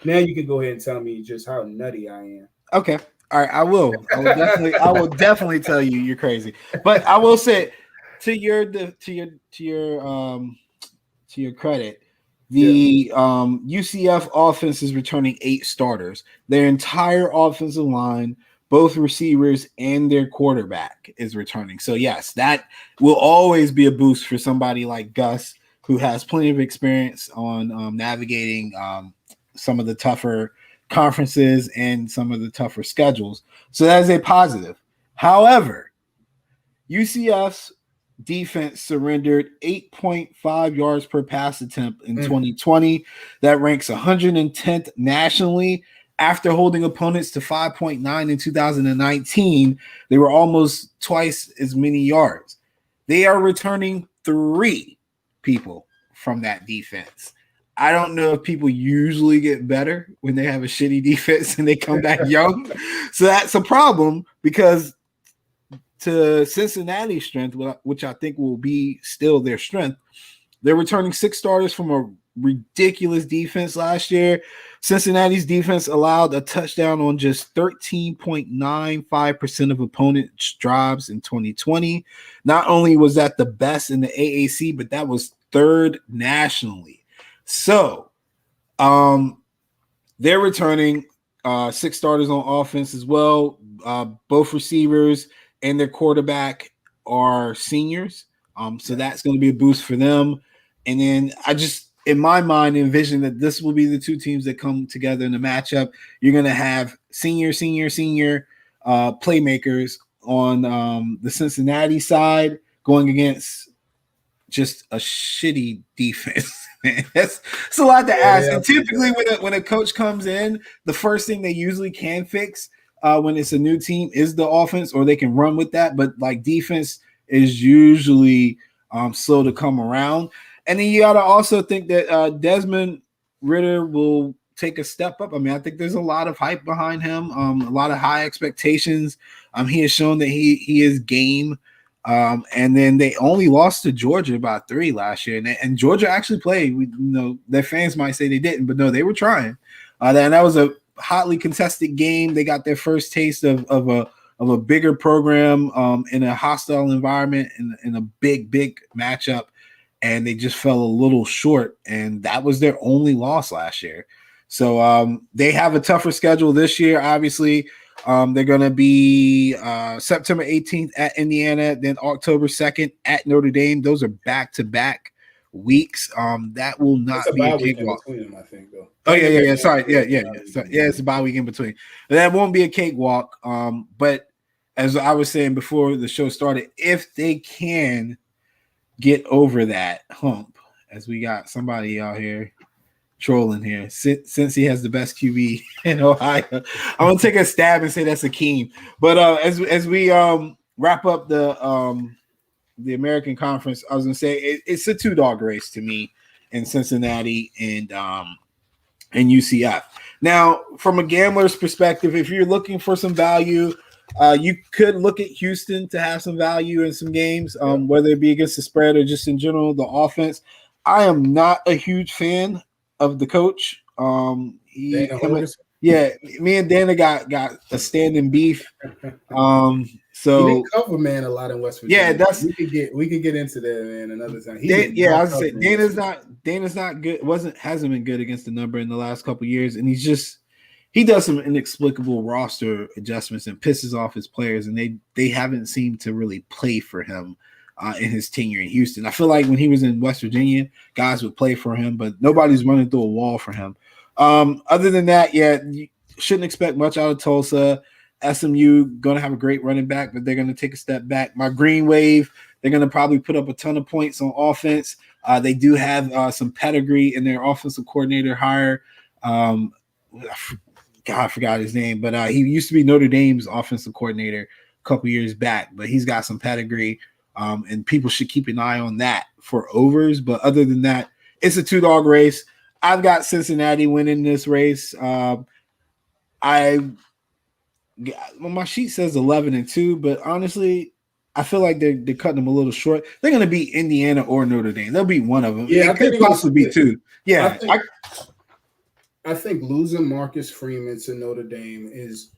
Now you can go ahead and tell me just how nutty I am. Okay. All right. I will definitely tell you you're crazy. But I will say to your credit, the UCF offense is returning 8 starters. Their entire offensive line, both receivers and their quarterback is returning. So yes, that will always be a boost for somebody like Gus, who has plenty of experience on navigating some of the tougher conferences and some of the tougher schedules. So that is a positive. However, UCF's defense surrendered 8.5 yards per pass attempt in 2020. That ranks 110th nationally. After holding opponents to 5.9 in 2019, they were almost twice as many yards. They are returning 3 people from that defense. I don't know if people usually get better when they have a shitty defense and they come back young. So that's a problem because to Cincinnati's strength, which I think will be still their strength, they're returning 6 starters from a ridiculous defense last year. Cincinnati's defense allowed a touchdown on just 13.95% of opponents' drives in 2020. Not only was that the best in the AAC, but that was 3rd nationally. So, they're returning 6 starters on offense as well. Both receivers and their quarterback are seniors. So that's going to be a boost for them. And then I just, in my mind, envision that this will be the 2 teams that come together in the matchup. You're going to have senior playmakers on the Cincinnati side going against just a shitty defense. That's a lot to ask. And typically when a coach comes in, the first thing they usually can fix when it's a new team is the offense, or they can run with that. But like defense is usually slow to come around. And then you got to also think that Desmond Ridder will take a step up. I mean, I think there's a lot of hype behind him, a lot of high expectations. He has shown that he is game. And then they only lost to Georgia by 3 last year, and Georgia actually played. Their fans might say they didn't, but no, they were trying. And that was a hotly contested game. They got their first taste of a bigger program in a hostile environment in a big matchup, and they just fell a little short. And that was their only loss last year. So they have a tougher schedule this year, obviously. They're going to be September 18th at Indiana, then October 2nd at Notre Dame. Those are back-to-back weeks. That will not be a cakewalk. Between them, I think, though. Oh yeah. Sorry, yeah. So, yeah, it's a bye week in between. That won't be a cakewalk. But as I was saying before the show started, if they can get over that hump, as we got somebody out here trolling here, since he has the best QB in Ohio, I'm gonna take a stab and say that's Akeem. But as we wrap up the American Conference, I was gonna say it's a 2-dog race to me in Cincinnati and UCF. Now, from a gambler's perspective, if you're looking for some value, you could look at Houston to have some value in some games, whether it be against the spread or just in general the offense. I am not a huge fan of the coach. Me and Dana got a standing beef. So he didn't cover man a lot in West Virginia. Yeah, that's we could get into that, man, another time. I was saying Dana's not good. Hasn't been good against the number in the last couple of years, and he does some inexplicable roster adjustments and pisses off his players, and they haven't seemed to really play for him in his tenure in Houston. I feel like when he was in West Virginia, guys would play for him, but nobody's running through a wall for him. Other than that, you shouldn't expect much out of Tulsa. SMU going to have a great running back, but they're going to take a step back. My Green Wave, they're going to probably put up a ton of points on offense. They do have some pedigree in their offensive coordinator hire. I forgot his name, but he used to be Notre Dame's offensive coordinator a couple years back, but he's got some pedigree, and people should keep an eye on that for overs. But other than that, it's a 2-dog race. I've got Cincinnati winning this race. My sheet says 11-2, but honestly, I feel like they're cutting them a little short. They're going to beat Indiana or Notre Dame. They'll beat one of them. Yeah, it could possibly be two. Yeah, I think losing Marcus Freeman to Notre Dame is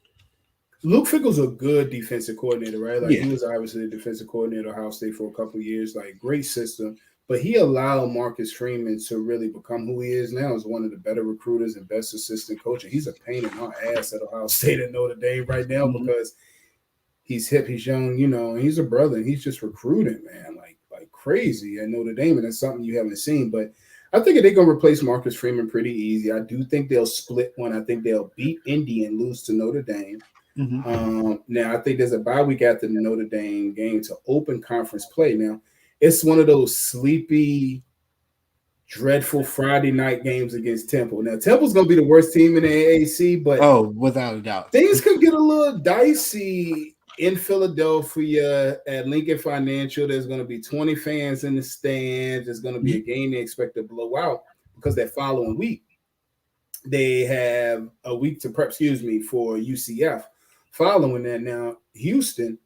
Luke Fickell's a good defensive coordinator, right? Like he was obviously the defensive coordinator at Ohio State for a couple of years, like great system. But he allowed Marcus Freeman to really become who he is now as one of the better recruiters and best assistant coaches. He's a pain in our ass at Ohio State and Notre Dame right now because he's hip, he's young, and he's a brother. And he's just recruiting, man, like crazy at Notre Dame. And that's something you haven't seen. But I think they're going to replace Marcus Freeman pretty easy. I do think they'll split one. I think they'll beat Indy and lose to Notre Dame. Now, I think there's a bye week after the Notre Dame game to open conference play. Now, it's one of those sleepy, dreadful Friday night games against Temple. Now, Temple's going to be the worst team in the AAC, but without a doubt, things could get a little dicey in Philadelphia at Lincoln Financial. There's going to be 20 fans in the stands. There's going to be a game they expect to blow out because that following week they have a week to prep, for UCF. Following that, now Houston,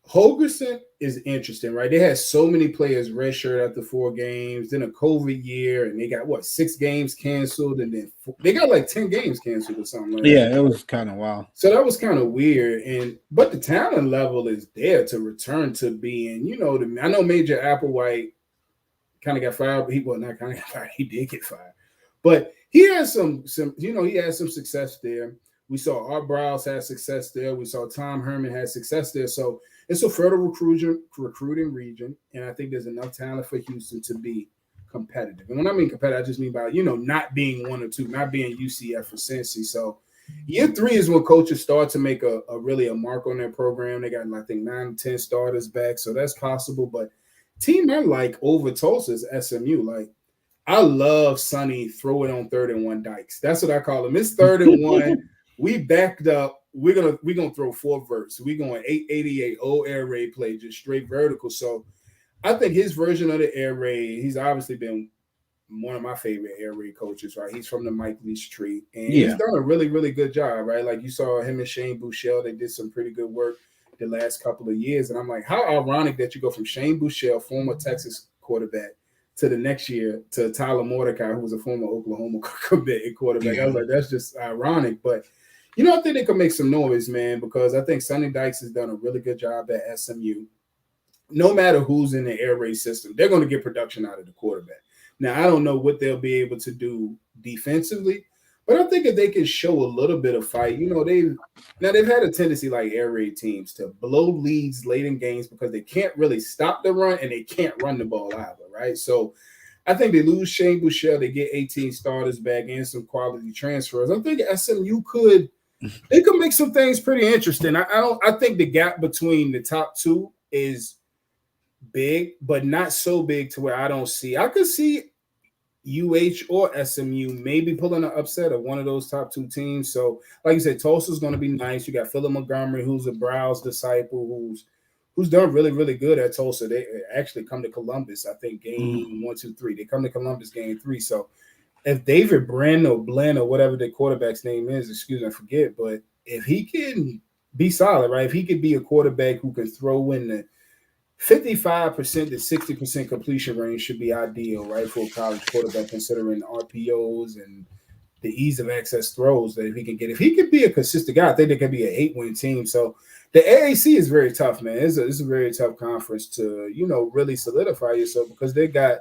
Holgerson is interesting, right? They had so many players redshirt after 4 games, then a COVID year, and they got 6 games canceled, and then they got like 10 games canceled or something like that. Yeah, it was kind of wild. So that was kind of weird, but the talent level is there to return to being, I know Major Applewhite kind of got fired, but he not kind of got fired. He did get fired, but he had some he had some success there. We saw Art Browse had success there. We saw Tom Herman had success there. So it's a fertile recruiting region, and I think there's enough talent for Houston to be competitive. And when I mean competitive, I just mean by, not being 1 or 2, not being UCF or Cincy. So year 3 is when coaches start to make a mark on their program. They got, I think, 9 or 10 starters back, so that's possible. But team I like over Tulsa is SMU. Like, I love Sonny throw it on 3rd and 1 Dykes. That's what I call him. It's 3rd and 1. We backed up. We're gonna throw 4 verts. We're going 888 old air raid play, just straight vertical. So I think his version of the air raid, he's obviously been one of my favorite air raid coaches, right? He's from the Mike Leach tree, and he's done a really, really good job, right? Like you saw him and Shane Buechele, they did some pretty good work the last couple of years. And I'm like, how ironic that you go from Shane Buechele, former Texas quarterback, to the next year to Tyler Mordecai, who was a former Oklahoma committed quarterback. I was like, that's just ironic. But, I think they can make some noise, man, because I think Sonny Dykes has done a really good job at SMU. No matter who's in the air raid system, they're going to get production out of the quarterback. Now, I don't know what they'll be able to do defensively, But I think if they can show a little bit of fight, they've had a tendency like air raid teams to blow leads late in games because they can't really stop the run and they can't run the ball either, right? So I think they lose Shane Buechele, they get 18 starters back and some quality transfers. I think SMU could make some things pretty interesting. I think the gap between the top two is big, but not so big to where I could see UH or SMU maybe pulling an upset of one of those top two teams. So, like you said, Tulsa's going to be nice. You got Philip Montgomery, who's a Browse disciple, who's done really, really good at Tulsa. They actually come to Columbus, I think, game 1, 2, 3. They come to Columbus game 3. So, if David Bren or whatever the quarterback's name is, I forget, but if he can be solid, right? If he could be a quarterback who can throw in the 55% to 60% completion range should be ideal, right, for a college quarterback, considering RPOs and the ease of access throws that he can get. If he could be a consistent guy, I think there could be an 8-win team. So the AAC is very tough, man. It's a very tough conference to, really solidify yourself because they got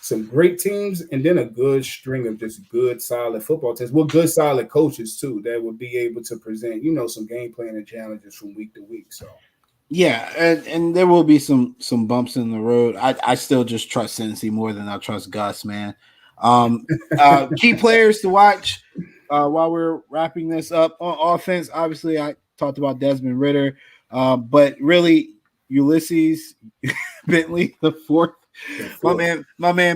some great teams and then a good string of just good, solid football teams with good, solid coaches, too, that would be able to present, some game plan and challenges from week to week. So. Yeah, and there will be some bumps in the road. I still just trust Cincy more than I trust Gus, man. Key players to watch while we're wrapping this up. On offense, obviously, I talked about Desmond Ridder, but really Ulysses Bentley, the fourth. My man,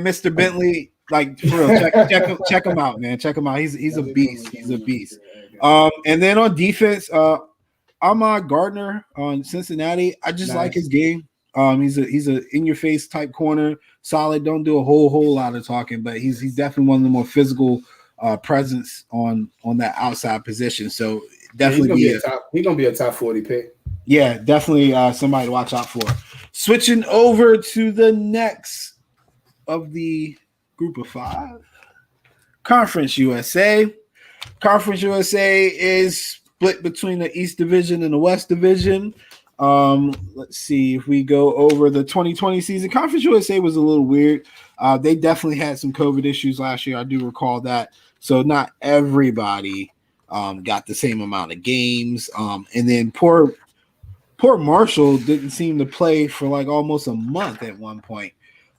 Mr. Bentley, like for real, check him out, man. Check him out. He's a beast. He's a beast. And then on defense, Ahmad Gardner on Cincinnati. I just like his game. He's a in your face type corner, solid. Don't do a whole lot of talking, but he's definitely one of the more physical presence on that outside position. So definitely he's gonna be a top 40 pick. Yeah, definitely somebody to watch out for. Switching over to the next of the group of 5, Conference USA. Conference USA is split between the East Division and the West Division. Let's see if we go over the 2020 season. Conference USA was a little weird. They definitely had some COVID issues last year. I do recall that. So not everybody got the same amount of games. And then poor Marshall didn't seem to play for like almost a month at one point.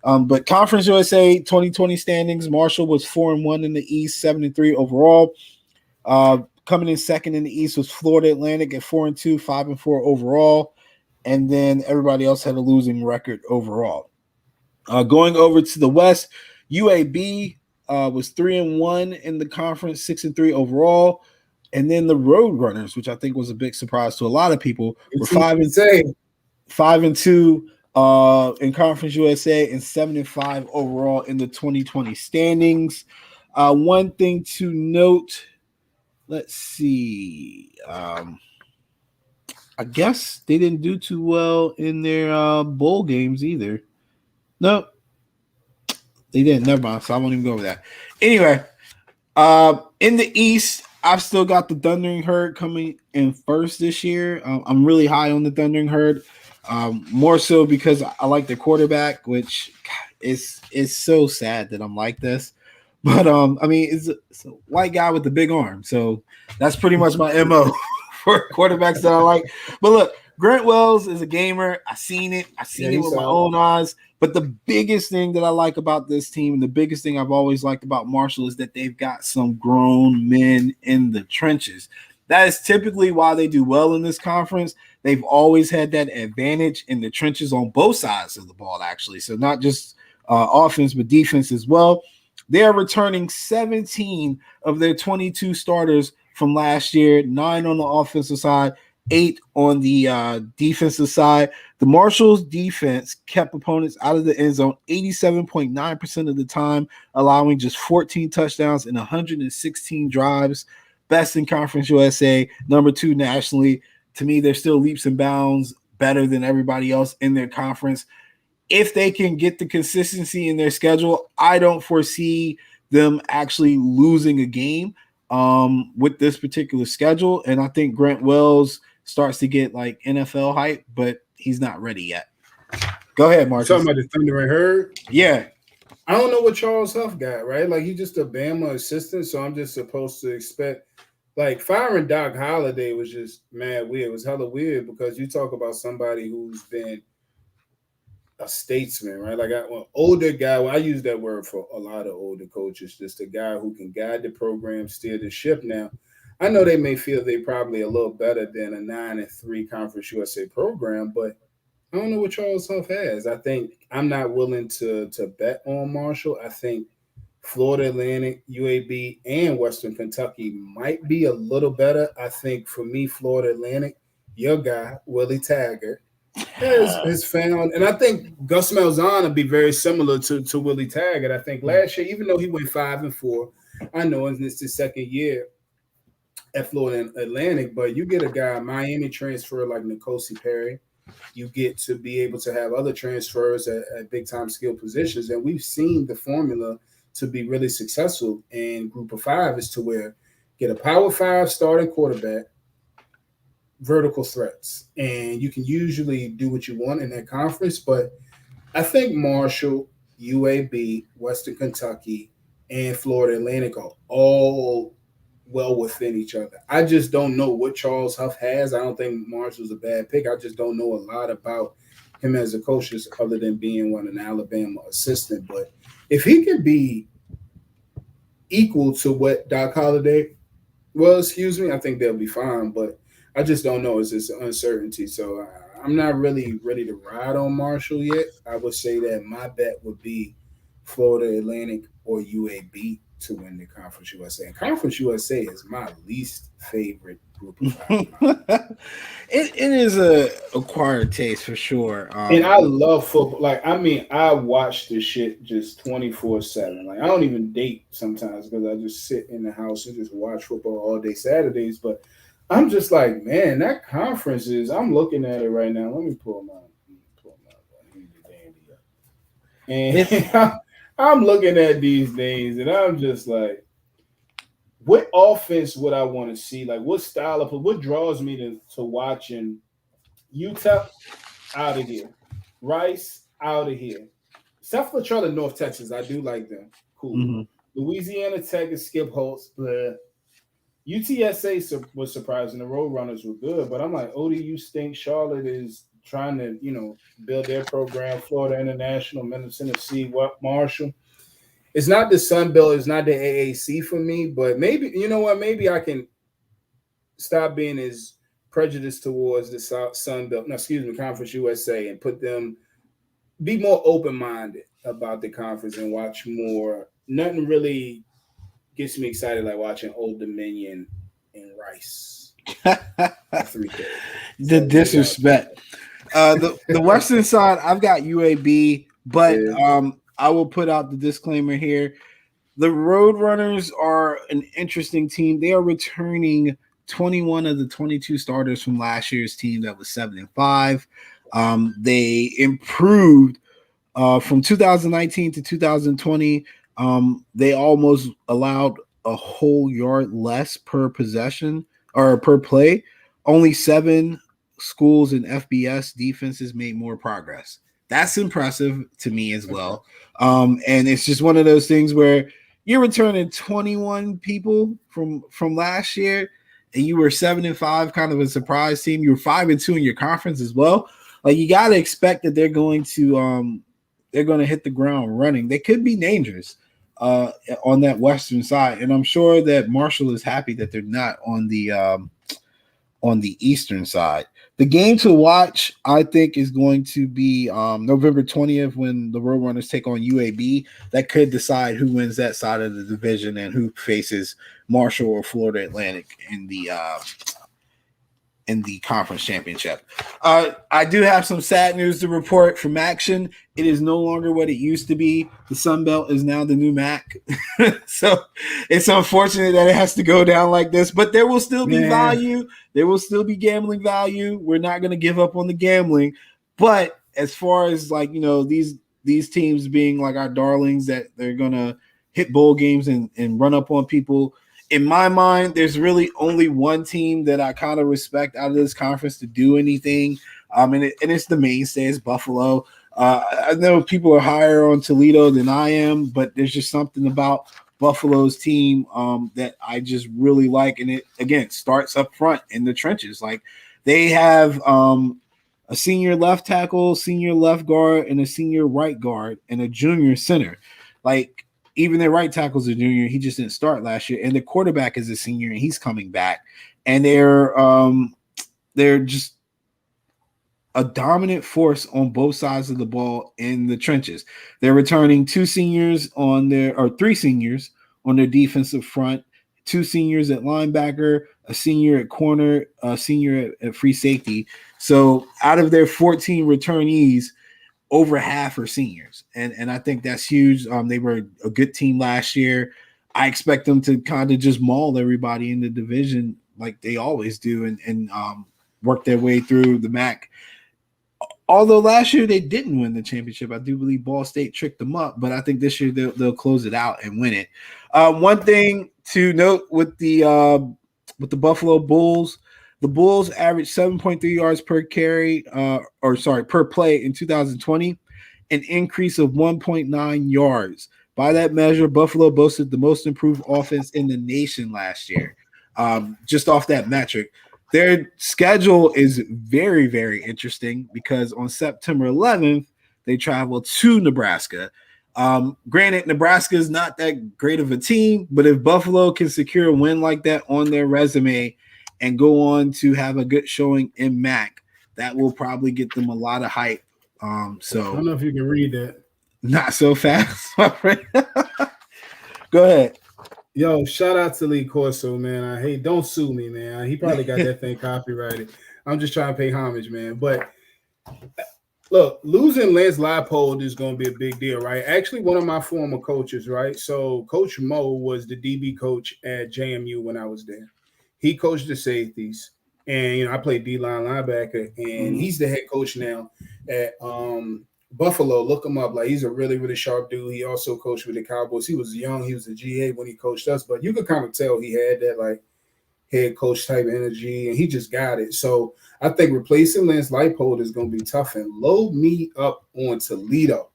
But Conference USA 2020 standings, Marshall was 4-1 in the East, 7-3 overall. Coming in second in the East was Florida Atlantic at 4-2, 5-4 overall. And then everybody else had a losing record overall. Going over to the West, UAB was 3-1 in the conference, 6-3 overall. And then the Roadrunners, which I think was a big surprise to a lot of people, were 5-2 in Conference USA and 7-5 overall in the 2020 standings. One thing to note, let's see. I guess they didn't do too well in their bowl games either. No, they didn't. Never mind. So I won't even go over that. Anyway, in the East, I've still got the Thundering Herd coming in first this year. I'm really high on the Thundering Herd, more so because I like the quarterback, which is so sad that I'm like this. But I mean, it's a white guy with the big arm, so that's pretty much my MO for quarterbacks that I like. But look, Grant Wells is a gamer. I seen it with my own eyes. But the biggest thing that I like about this team, and the biggest thing I've always liked about Marshall, is that they've got some grown men in the trenches. That is typically why they do well in this conference. They've always had that advantage in the trenches on both sides of the ball, actually. So not just offense, but defense as well. They are returning 17 of their 22 starters from last year, 9 on the offensive side, 8 on the defensive side. The Marshall's defense kept opponents out of the end zone 87.9% of the time, allowing just 14 touchdowns and 116 drives. Best in Conference USA, number 2 nationally. To me, they're still leaps and bounds better than everybody else in their conference. If they can get the consistency in their schedule, I don't foresee them actually losing a game with this particular schedule. And I think Grant Wells starts to get like NFL hype, but he's not ready yet. Go ahead, Marcus. Talking about the Thundering Herd? Yeah. I don't know what Charles Huff got, right? Like he's just a Bama assistant, so I'm just supposed to expect like firing Doc Holliday was just mad weird. It was hella weird because you talk about somebody who's been a statesman, right? Like an older guy. Well, I use that word for a lot of older coaches, just a guy who can guide the program, steer the ship. Now, I know they may feel they probably a little better than a 9-3 Conference USA program, but I don't know what Charles Huff has. I think I'm not willing to bet on Marshall. I think Florida Atlantic, UAB, and Western Kentucky might be a little better. I think for me, Florida Atlantic, your guy, Willie Taggart, has found, and I think Gus Malzahn will be very similar to Willie Taggart. I think last year, even though he went 5-4, I know it's his second year at Florida Atlantic, but you get a guy, Miami transfer like Nkosi Perry. You get to be able to have other transfers at big time skill positions. And we've seen the formula to be really successful in Group of Five is to where get a Power Five starting quarterback, vertical threats, and you can usually do what you want in that conference. But I think Marshall, UAB, Western Kentucky, and Florida Atlantic are all well within each other. I just don't know what Charles Huff has. I don't think Marshall's a bad pick. I just don't know a lot about him as a coach, just other than being an Alabama assistant. But if he could be equal to what Doc Holliday was, I think they'll be fine. But I just don't know. It's this uncertainty. So I'm not really ready to ride on Marshall yet. I would say that my bet would be Florida Atlantic or UAB to win the Conference USA. And Conference USA is my least favorite group of five. It is a acquired taste for sure. And I love football. Like, I mean, I watch this shit just 24/7. Like, I don't even date sometimes because I just sit in the house and just watch football all day Saturdays. But I'm just like, man, that conference is. I'm looking at it right now. Let me pull my and I'm looking at these things, and I'm just like, what offense would I want to see? Like, what style of what draws me to watching Utah out of here, Rice out of here, South Latrell and North Texas. I do like them. Cool. Mm-hmm. Louisiana Tech is Skip Holtz. UTSA was surprising. The Roadrunners were good, but I'm like, ODU stinks. Charlotte is trying to, build their program. Florida International, Middle Tennessee, Marshall. It's not the Sun Belt. It's not the AAC for me, but maybe, you know what? Maybe I can stop being as prejudiced towards the Sun Belt, Conference USA, and be more open-minded about the conference and watch more. Nothing really gets me excited like watching Old Dominion and Rice. The disrespect. The Western side, I've got UAB, but I will put out the disclaimer here. The Roadrunners are an interesting team. They are returning 21 of the 22 starters from last year's team that was 7-5. They improved from 2019 to 2020. They almost allowed a whole yard less per possession or per play. Only 7 schools in FBS defenses made more progress. That's impressive to me as well. And it's just one of those things where you're returning 21 people from last year, and you were 7-5, kind of a surprise team. You were 5-2 in your conference as well. Like, you got to expect that they're going to hit the ground running. They could be dangerous on that Western side, and I'm sure that Marshall is happy that they're not on the Eastern side. The game to watch, I think, is going to be November 20th when the Roadrunners take on UAB. That could decide who wins that side of the division and who faces Marshall or Florida Atlantic in the conference championship. I do have some sad news to report from action. It is no longer what it used to be. The Sun Belt is now the new MAC. So it's unfortunate that it has to go down like this, but there will still be value. There will still be gambling value. We're not going to give up on the gambling. But as far as these teams being like our darlings that they're going to hit bowl games and run up on people, in my mind, there's really only one team that I kind of respect out of this conference to do anything. And it's the mainstay, it's Buffalo. I know people are higher on Toledo than I am, but there's just something about Buffalo's team that I just really like. And it, again, starts up front in the trenches. Like they have a senior left tackle, senior left guard, and a senior right guard, and a junior center. Like even their right tackle's a junior. He just didn't start last year. And the quarterback is a senior, and he's coming back. And they're just a dominant force on both sides of the ball in the trenches. They're returning three seniors on their defensive front, two seniors at linebacker, a senior at corner, a senior at free safety. So out of their 14 returnees, over half are seniors. And I think that's huge. They were a good team last year. I expect them to kind of just maul everybody in the division like they always do and work their way through the MAC. Although last year they didn't win the championship, I do believe Ball State tricked them up, but I think this year they'll close it out and win it. One thing to note with the Buffalo Bulls, the Bulls averaged 7.3 yards per carry, per play in 2020, an increase of 1.9 yards. By that measure, Buffalo boasted the most improved offense in the nation last year. Just off that metric. Their schedule is very, very interesting because on September 11th, they travel to Nebraska. Granted, Nebraska is not that great of a team, but if Buffalo can secure a win like that on their resume and go on to have a good showing in MAC, that will probably get them a lot of hype. So I don't know if you can read that. Not so fast, my friend. Go ahead. Yo, shout out to Lee Corso, man. Don't sue me, man. He probably got that thing copyrighted. I'm just trying to pay homage, man. But look, losing Lance Leipold is going to be a big deal, right? Actually, one of my former coaches, right? So Coach Mo was the DB coach at JMU when I was there. He coached the safeties, and I played D-line linebacker, and he's the head coach now at Buffalo. Look him up. Like, he's a really, really sharp dude. He also coached with the Cowboys. He was young. He was a GA when he coached us, but you could kind of tell he had that like head coach type energy, and he just got it. So I think replacing Lance Leipold is going to be tough. And load me up on Toledo.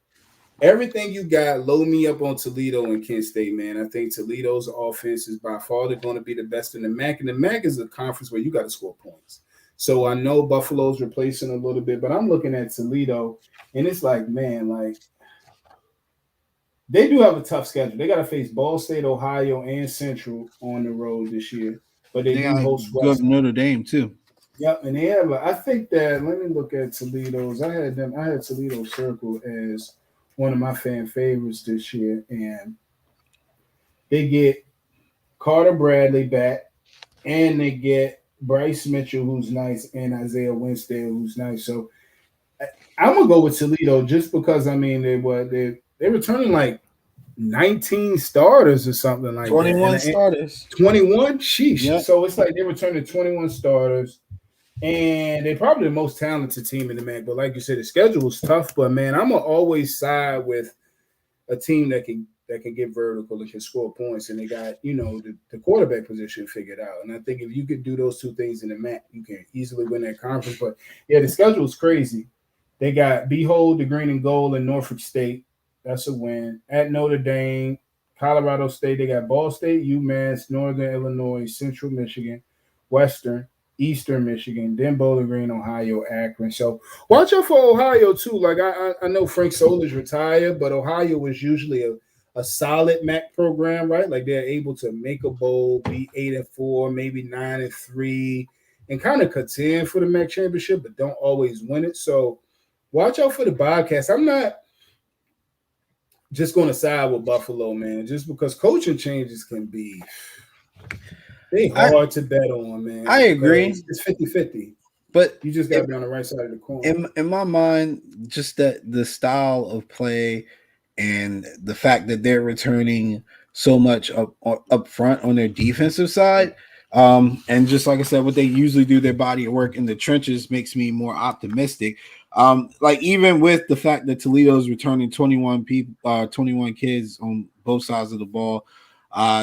Everything you got, load me up on Toledo and Kent State, man. I think Toledo's offense is by far going to be the best in the MAC, and the MAC is a conference where you got to score points. So I know Buffalo's replacing a little bit, but I'm looking at Toledo, and it's like, man, like they do have a tough schedule. They got to face Ball State, Ohio, and Central on the road this year, but they do host Western. Notre Dame too. Yep, and they have. I think that. Let me look at Toledo's. I had Toledo circled as one of my fan favorites this year, and they get Carter Bradley back, and they get Bryce Mitchell, who's nice, and Isaiah Winstead, who's nice. So I'm gonna go with Toledo just because they're returning like 19 starters or something like 21 that. 21 starters. 21? Sheesh. Yep. So it's like they're returning 21 starters. And they're probably the most talented team in the MAC. But like you said, the schedule is tough. But man, I'm gonna always side with a team that can get vertical and can score points. And they got, the quarterback position figured out. And I think if you could do those two things in the MAC, you can easily win that conference. But yeah, the schedule is crazy. They got Behold, the Green and Gold, and Norfolk State. That's a win. At Notre Dame, Colorado State, they got Ball State, UMass, Northern Illinois, Central Michigan, Western, Eastern Michigan, then Bowling Green, Ohio, Akron. So watch out for Ohio too. Like I know Frank Soler's retired, but Ohio was usually a solid MAC program, right? Like they're able to make a bowl, be 8-4, maybe 9-3, and kind of contend for the MAC championship, but don't always win it. So watch out for the Bobcats. I'm not just going to side with Buffalo, man, just because coaching changes can be hard to bet on, man. I agree. It's 50-50. But you just got to be on the right side of the coin. In my mind, just that the style of play and the fact that they're returning so much up front on their defensive side, and just like I said, what they usually do, their body of work in the trenches makes me more optimistic. Like even with the fact that Toledo's returning 21 kids on both sides of the ball,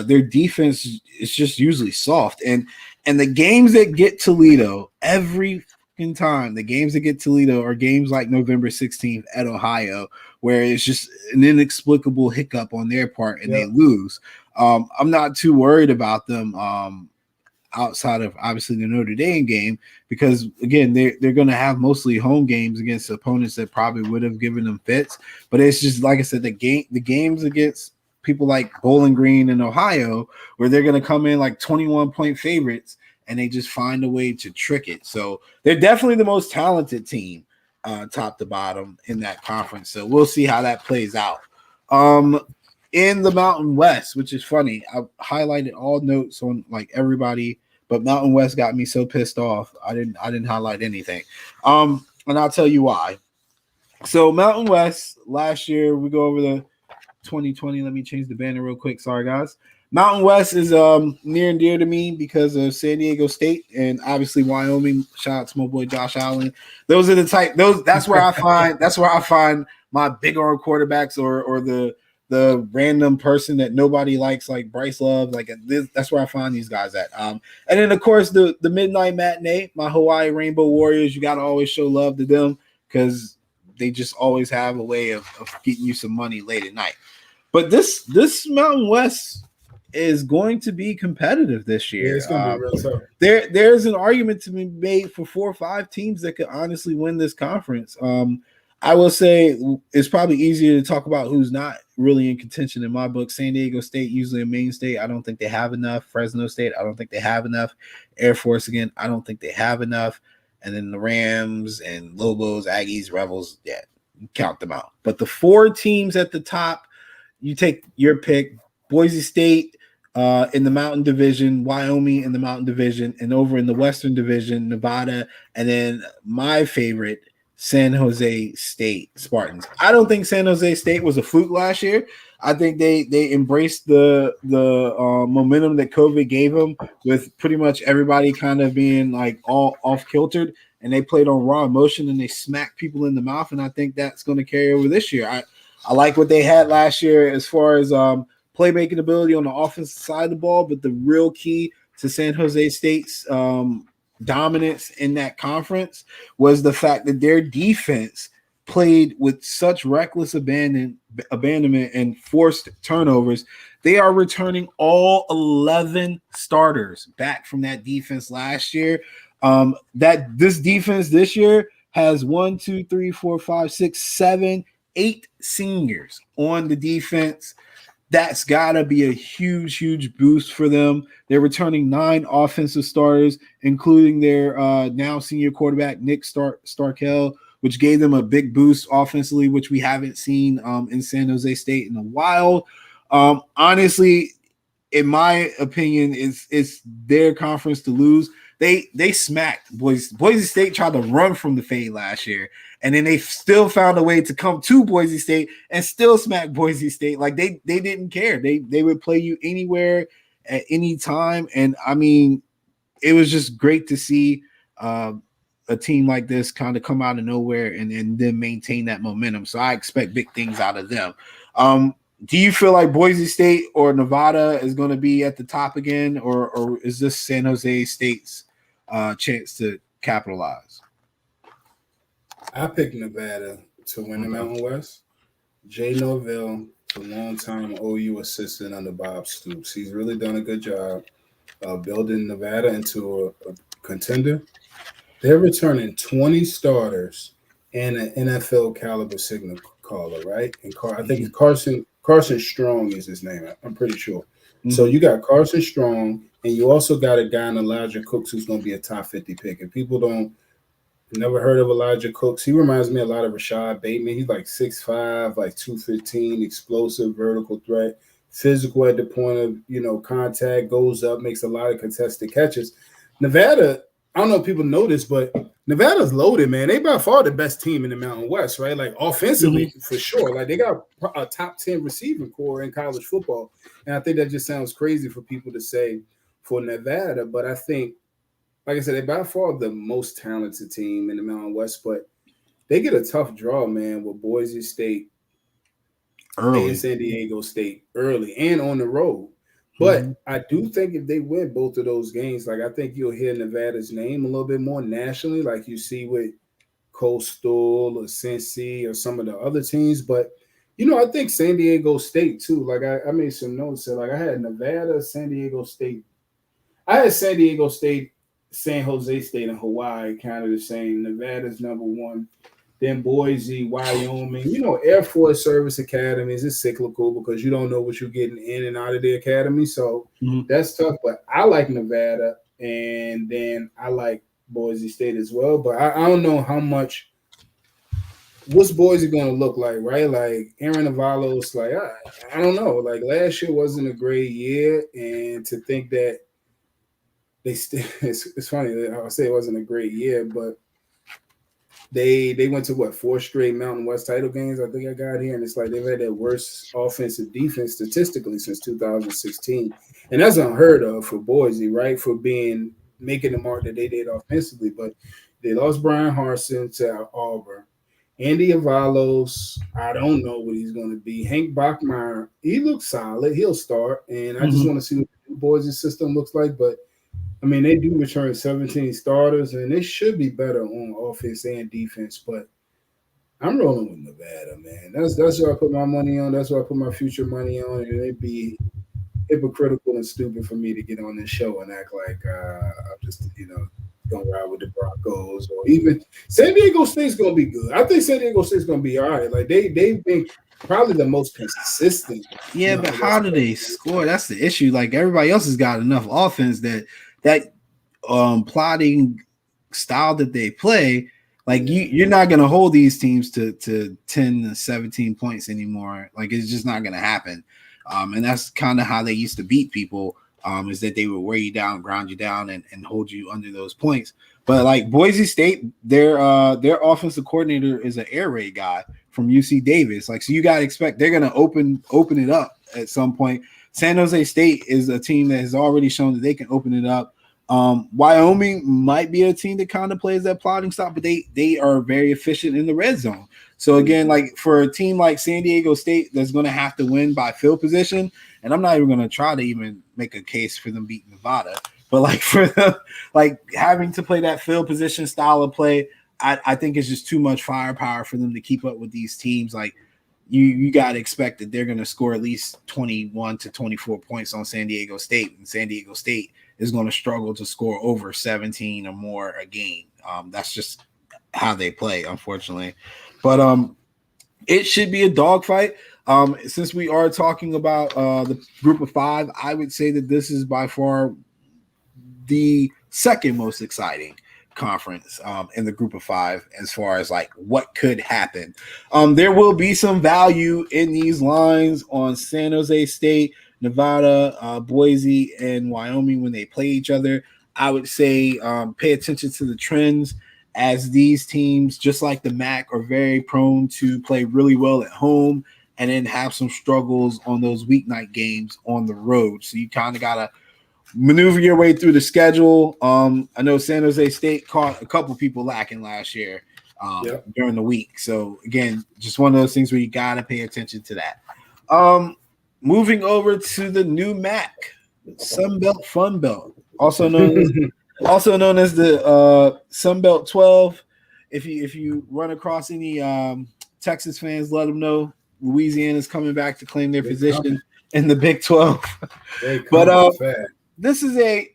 their defense is just usually soft. And the games that get Toledo every fucking time, the games that get Toledo are games like November 16th at Ohio, where it's just an inexplicable hiccup on their part and they lose. I'm not too worried about them outside of obviously the Notre Dame game, because again, they're going to have mostly home games against opponents that probably would have given them fits. But it's just like I said, the games against people like Bowling Green and Ohio, where they're going to come in like 21-point favorites and they just find a way to trick it. So they're definitely the most talented team, top to bottom, in that conference. So we'll see how that plays out. In the Mountain West, which is funny, I highlighted all notes on like everybody, but Mountain West got me so pissed off. I didn't highlight anything. And I'll tell you why. So Mountain West last year, we go over the 2020. Let me change the banner real quick. Sorry, guys. Mountain West is near and dear to me because of San Diego State and obviously Wyoming. Shout out to my boy Josh Allen. Those are the type. That's where I find my big arm quarterbacks or the random person that nobody likes, like Bryce Love. Like that's where I find these guys at. And then of course the midnight matinee, my Hawaii Rainbow Warriors. You got to always show love to them because they just always have a way of getting you some money late at night. But this Mountain West is going to be competitive this year. Yeah, it's going to be real tough. There's an argument to be made for 4 or 5 teams that could honestly win this conference. I will say it's probably easier to talk about who's not really in contention in my book. San Diego State, usually a main state. I don't think they have enough. Fresno State, I don't think they have enough. Air Force, again, I don't think they have enough. And then the Rams and Lobos, Aggies, Rebels, yeah, count them out. But the 4 teams at the top, you take your pick. Boise State in the Mountain Division, Wyoming in the Mountain Division, and over in the Western Division, Nevada, and then my favorite, San Jose State Spartans. I don't think San Jose State was a fluke last year. I think they embraced the momentum that COVID gave them, with pretty much everybody kind of being like all off kiltered, and they played on raw emotion and they smacked people in the mouth. And I think that's going to carry over this year. I like what they had last year as far as playmaking ability on the offensive side of the ball, but the real key to San Jose State's dominance in that conference was the fact that their defense played with such reckless abandonment and forced turnovers. They are returning all 11 starters back from that defense last year. That this defense this year has 1, 2, 3, 4, 5, 6, 7, 8 seniors on the defense. That's got to be a huge, huge boost for them. They're returning 9 offensive starters, including their now senior quarterback, Nick Starkel, which gave them a big boost offensively, which we haven't seen in San Jose State in a while. Honestly, in my opinion, it's their conference to lose. They smacked Boise State. Tried to run from the fade last year, and then they still found a way to come to Boise State and still smack Boise State. Like they didn't care. They would play you anywhere at any time. And I mean, it was just great to see a team like this kind of come out of nowhere and then maintain that momentum. So I expect big things out of them. Do you feel like Boise State or Nevada is going to be at the top again, or is this San Jose State's chance to capitalize? I picked Nevada to win the Mountain West. Jay Norvell, a long-time OU assistant under Bob Stoops. He's really done a good job building Nevada into a contender. They're returning 20 starters and an NFL caliber signal caller, right? And I think Carson Strong is his name. I'm pretty sure. Mm-hmm. So you got Carson Strong, and you also got a guy in Elijah Cooks who's going to be a top 50 pick. And people never heard of Elijah Cooks. He reminds me a lot of Rashad Bateman. He's like 6'5", like 215, explosive, vertical threat, physical at the point of contact, goes up, makes a lot of contested catches. Nevada, I don't know if people know this, but Nevada's loaded, man. They by far the best team in the Mountain West, right? Like offensively, for sure. Like they got a top 10 receiving core in college football. And I think that just sounds crazy for people to say for Nevada. But I think, like I said, they're by far the most talented team in the Mountain West. But they get a tough draw, man, with Boise State early and San Diego State early and on the road. But I do think if they win both of those games, like I think you'll hear Nevada's name a little bit more nationally, like you see with Coastal or Cincy or some of the other teams. But I think San Diego State too. Like I made some notes that like I had Nevada, San Diego State. I had San Diego State, San Jose State, and Hawaii kind of the same. Nevada's number one. Then Boise, Wyoming. Air Force Service Academies is cyclical because you don't know what you're getting in and out of the academy. So that's tough. But I like Nevada, and then I like Boise State as well. But I don't know how much. What's Boise going to look like, right? Like Aaron Avalos, like I don't know. Like last year wasn't a great year, and to think that they still it's funny. I'll say it wasn't a great year, but they went to what 4 straight Mountain West title games. I think I got here, and it's like they've had their worst offensive defense statistically since 2016, and that's unheard of for Boise, right? For making the mark that they did offensively, but they lost Brian Harsin to Auburn. Andy Avalos, I don't know what he's going to be. Hank Bachmeier, he looks solid. He'll start, and I just want to see what the Boise system looks like, but I mean, they do return 17 starters, and they should be better on offense and defense. But I'm rolling with Nevada, man. That's what I put my money on. That's what I put my future money on. And it'd be hypocritical and stupid for me to get on this show and act like I'm just, gonna ride with the Broncos or even San Diego State's gonna be good. I think San Diego State's gonna be all right. Like they've been probably the most consistent. Yeah, but how do they score? That's the issue. Like everybody else has got enough offense that plotting style that they play, like you're not going to hold these teams to 10 to 17 points anymore. Like it's just not going to happen. And that's kind of how they used to beat people, is that they would wear you down, ground you down, and hold you under those points. But like Boise State, their offensive coordinator is an air raid guy from UC Davis. Like, so you got to expect they're going to open it up at some point. San Jose State is a team that has already shown that they can open it up. Wyoming might be a team that kind of plays that plotting style, but they are very efficient in the red zone. So again, like for a team like San Diego State that's going to have to win by field position, and I'm not even going to try to even make a case for them beating Nevada, but like for them, like having to play that field position style of play, I think it's just too much firepower for them to keep up with these teams. Like you got to expect that they're going to score at least 21 to 24 points on San Diego State, and San Diego State is going to struggle to score over 17 or more a game. That's just how they play, unfortunately. But it should be a dogfight. Since we are talking about the group of 5, I would say that this is by far the second most exciting conference in the group of 5 as far as like what could happen. There will be some value in these lines on San Jose State, Nevada, Boise, and Wyoming when they play each other. I would say pay attention to the trends, as these teams, just like the MAC, are very prone to play really well at home and then have some struggles on those weeknight games on the road. So you kind of got to maneuver your way through the schedule. I know San Jose State caught a couple people lacking last year during the week. So again, just one of those things where you got to pay attention to that. Moving over to the new MAC, Sun Belt Fun Belt, also known as the Sun Belt 12. If you run across any Texas fans, let them know Louisiana's coming back to claim their position in the Big 12. But this is a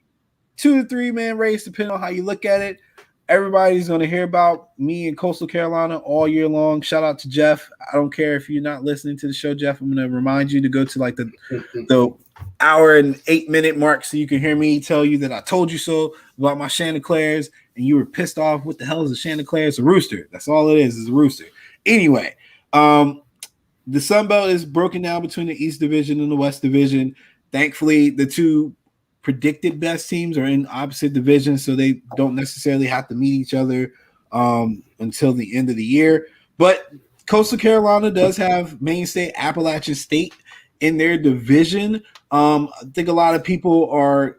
2 to 3 man race, depending on how you look at it. Everybody's going to hear about me in Coastal Carolina all year long. Shout out to Jeff. I don't care if you're not listening to the show, Jeff. I'm going to remind you to go to like the hour and 8-minute mark so you can hear me tell you that I told you so about my Chanticleers and you were pissed off. What the hell is a Chanticleer? It's a rooster. That's all it is a rooster. Anyway, the Sun Belt is broken down between the East Division and the West Division. Thankfully, the two predicted best teams are in opposite divisions, so they don't necessarily have to meet each other until the end of the year. But Coastal Carolina does have mainstay Appalachian State in their division. I think a lot of people are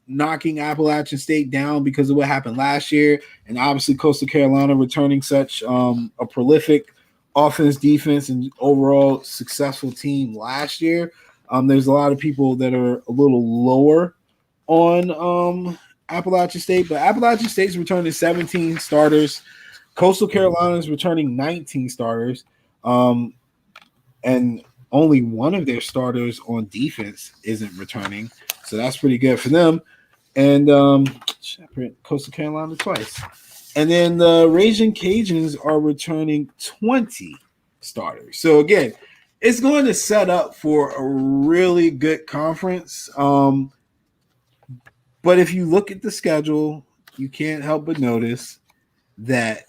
knocking Appalachian State down because of what happened last year, and obviously Coastal Carolina returning such a prolific offense, defense, and overall successful team last year. There's a lot of people that are a little lower on Appalachian State, but Appalachian State's returning 17 starters. Coastal Carolina's returning 19 starters, and only one of their starters on defense isn't returning, so that's pretty good for them. And Coastal Carolina twice. And then the Raging Cajuns are returning 20 starters. So again, it's going to set up for a really good conference. But if you look at the schedule, you can't help but notice that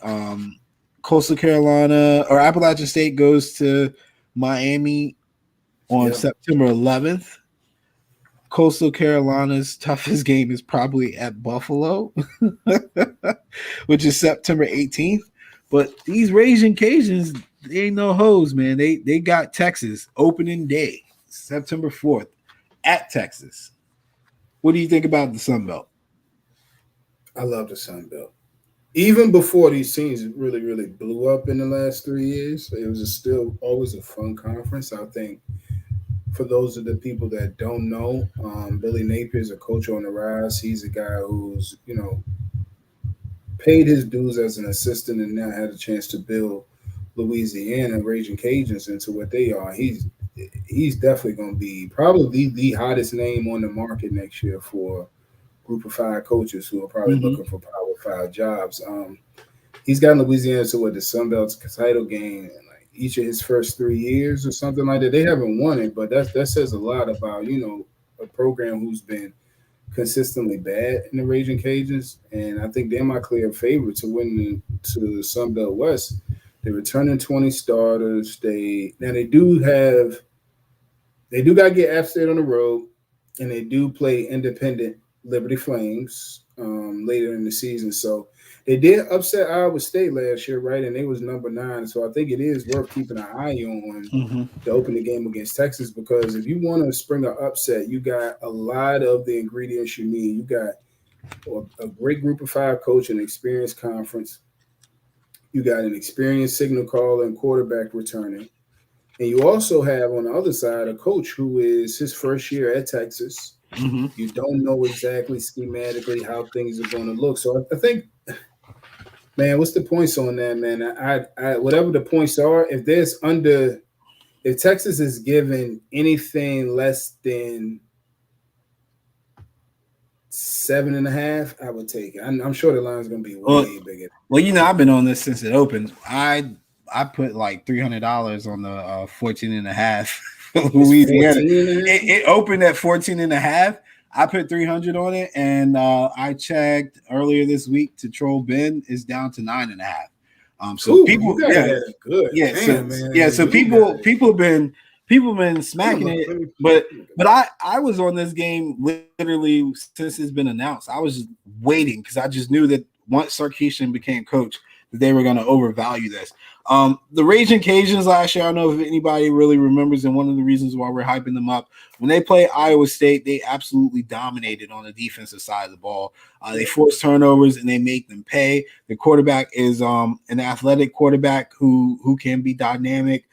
Coastal Carolina or Appalachian State goes to Miami on September 11th. Coastal Carolina's toughest game is probably at Buffalo, which is September 18th. But these Raging Cajuns, they ain't no hoes, man. They got Texas opening day, September 4th, at Texas. What do you think about the Sun Belt? I love the Sun Belt. Even before these teams really, really blew up in the last 3 years, it was still always a fun conference. I think for those of the people that don't know, Billy Napier is a coach on the rise. He's a guy who's, paid his dues as an assistant and now had a chance to build Louisiana Raging Cajuns into what they are. He's definitely going to be probably the hottest name on the market next year for Group of 5 coaches who are probably looking for Power 5 jobs. He's gotten Louisiana to the Sun Belt's title game in like each of his first 3 years or something like that. They haven't won it, but that says a lot about a program who's been consistently bad in the Raging Cajuns, and I think they're my clear favorite to win to the Sun Belt West. They're returning 20 starters. They do got to get App State on the road, and they do play independent Liberty Flames later in the season. So they did upset Iowa State last year, right? And they was number 9. So I think it is worth keeping an eye on the opening game against Texas, because if you want to spring an upset, you got a lot of the ingredients you need. You got a great Group of 5 coach, an experienced conference. You got an experienced signal caller and quarterback returning. And you also have on the other side a coach who is his first year at Texas. You don't know exactly schematically how things are going to look. So I think, man, what's the points on that, man? I whatever the points are, if Texas is given anything less than 7.5, I would take it. I'm sure the line's going to be way bigger. Well, I've been on this since it opened. I put like $300 on the 14.5. Louisiana. It opened at 14.5. I put 300 on it, and I checked earlier this week to Troll Ben is down to 9.5. So people, So people have been smacking it, but I was on this game literally since it's been announced. I was waiting because I just knew that once Sarkisian became coach, that they were going to overvalue this. The Raging Cajuns last year, I don't know if anybody really remembers, and one of the reasons why we're hyping them up, when they played Iowa State, they absolutely dominated on the defensive side of the ball. They forced turnovers and they make them pay. The quarterback is an athletic quarterback who can be dynamic.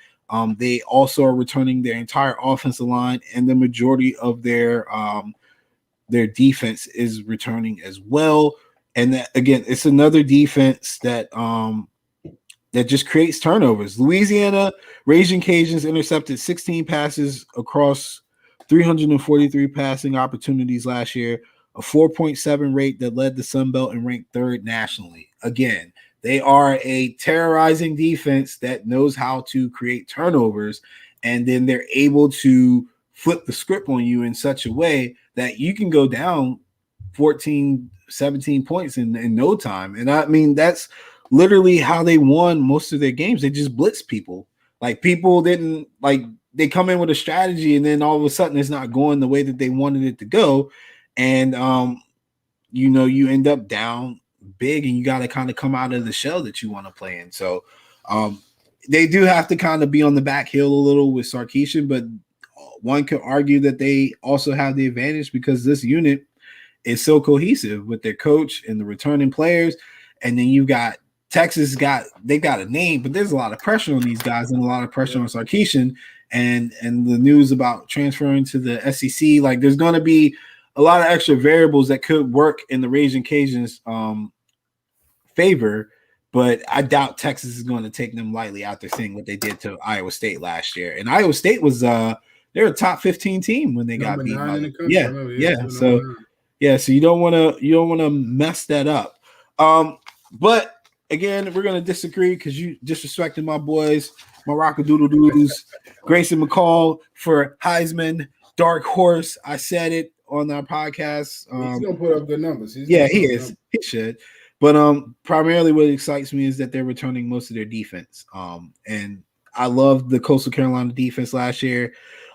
They also are returning their entire offensive line, and the majority of their defense is returning as well. And that, again, it's another defense that just creates turnovers. Louisiana Raging Cajuns intercepted 16 passes across 343 passing opportunities last year, a 4.7 rate that led the Sun Belt and ranked 3rd nationally. Again, they are a terrorizing defense that knows how to create turnovers, and then they're able to flip the script on you in such a way that you can go down 14, 17 points in no time. And I mean, that's literally how they won most of their games. They just blitz people. Like, people didn't they come in with a strategy, and then all of a sudden it's not going the way that they wanted it to go. And you end up down big, and you got to kind of come out of the shell that you want to play in. So they do have to kind of be on the back hill a little with Sarkisian, but one could argue that they also have the advantage because this unit is so cohesive with their coach and the returning players. And then you got Texas they got a name, but there's a lot of pressure on these guys and a lot of pressure on Sarkisian. and the news about transferring to the SEC, like there's going to be a lot of extra variables that could work in the Raging Cajuns' favor. But I doubt Texas is going to take them lightly after seeing what they did to Iowa State last year. And Iowa State was they're a top 15 team when they got beat. So you don't want to mess that up. But again, we're gonna disagree because you disrespected my boys, my Rockadoodle Doodles, Grayson McCall for Heisman, dark horse. I said it on our podcast. He's gonna put up good numbers. He is. He should. But primarily what excites me is that they're returning most of their defense. And I loved the Coastal Carolina defense last year.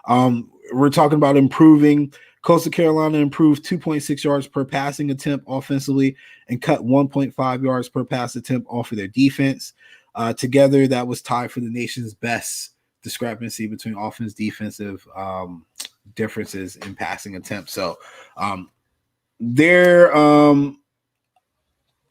We're talking about improving. Coastal Carolina improved 2.6 yards per passing attempt offensively and cut 1.5 yards per pass attempt off of their defense. Together, that was tied for the nation's best discrepancy between offense defensive differences in passing attempts. So they're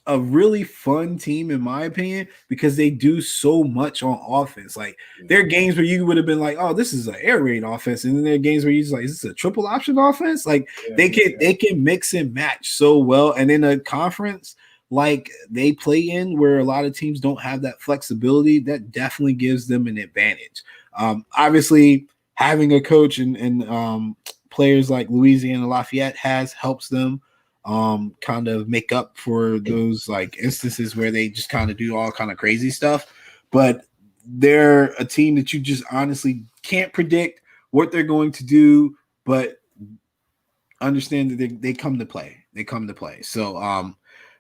a really fun team, in my opinion, because they do so much on offense. Like there are games where you would have been like, "Oh, this is an air raid offense," and then there are games where you're just like, "Is this a triple option offense?" Like they can mix and match so well. And in a conference like they play in, where a lot of teams don't have that flexibility, that definitely gives them an advantage. Obviously, having a coach and players like Louisiana Lafayette helps them kind of make up for those like instances where they just kind of do all kind of crazy stuff. But they're a team that you just honestly can't predict what they're going to do, but understand that they come to play. They come to play. So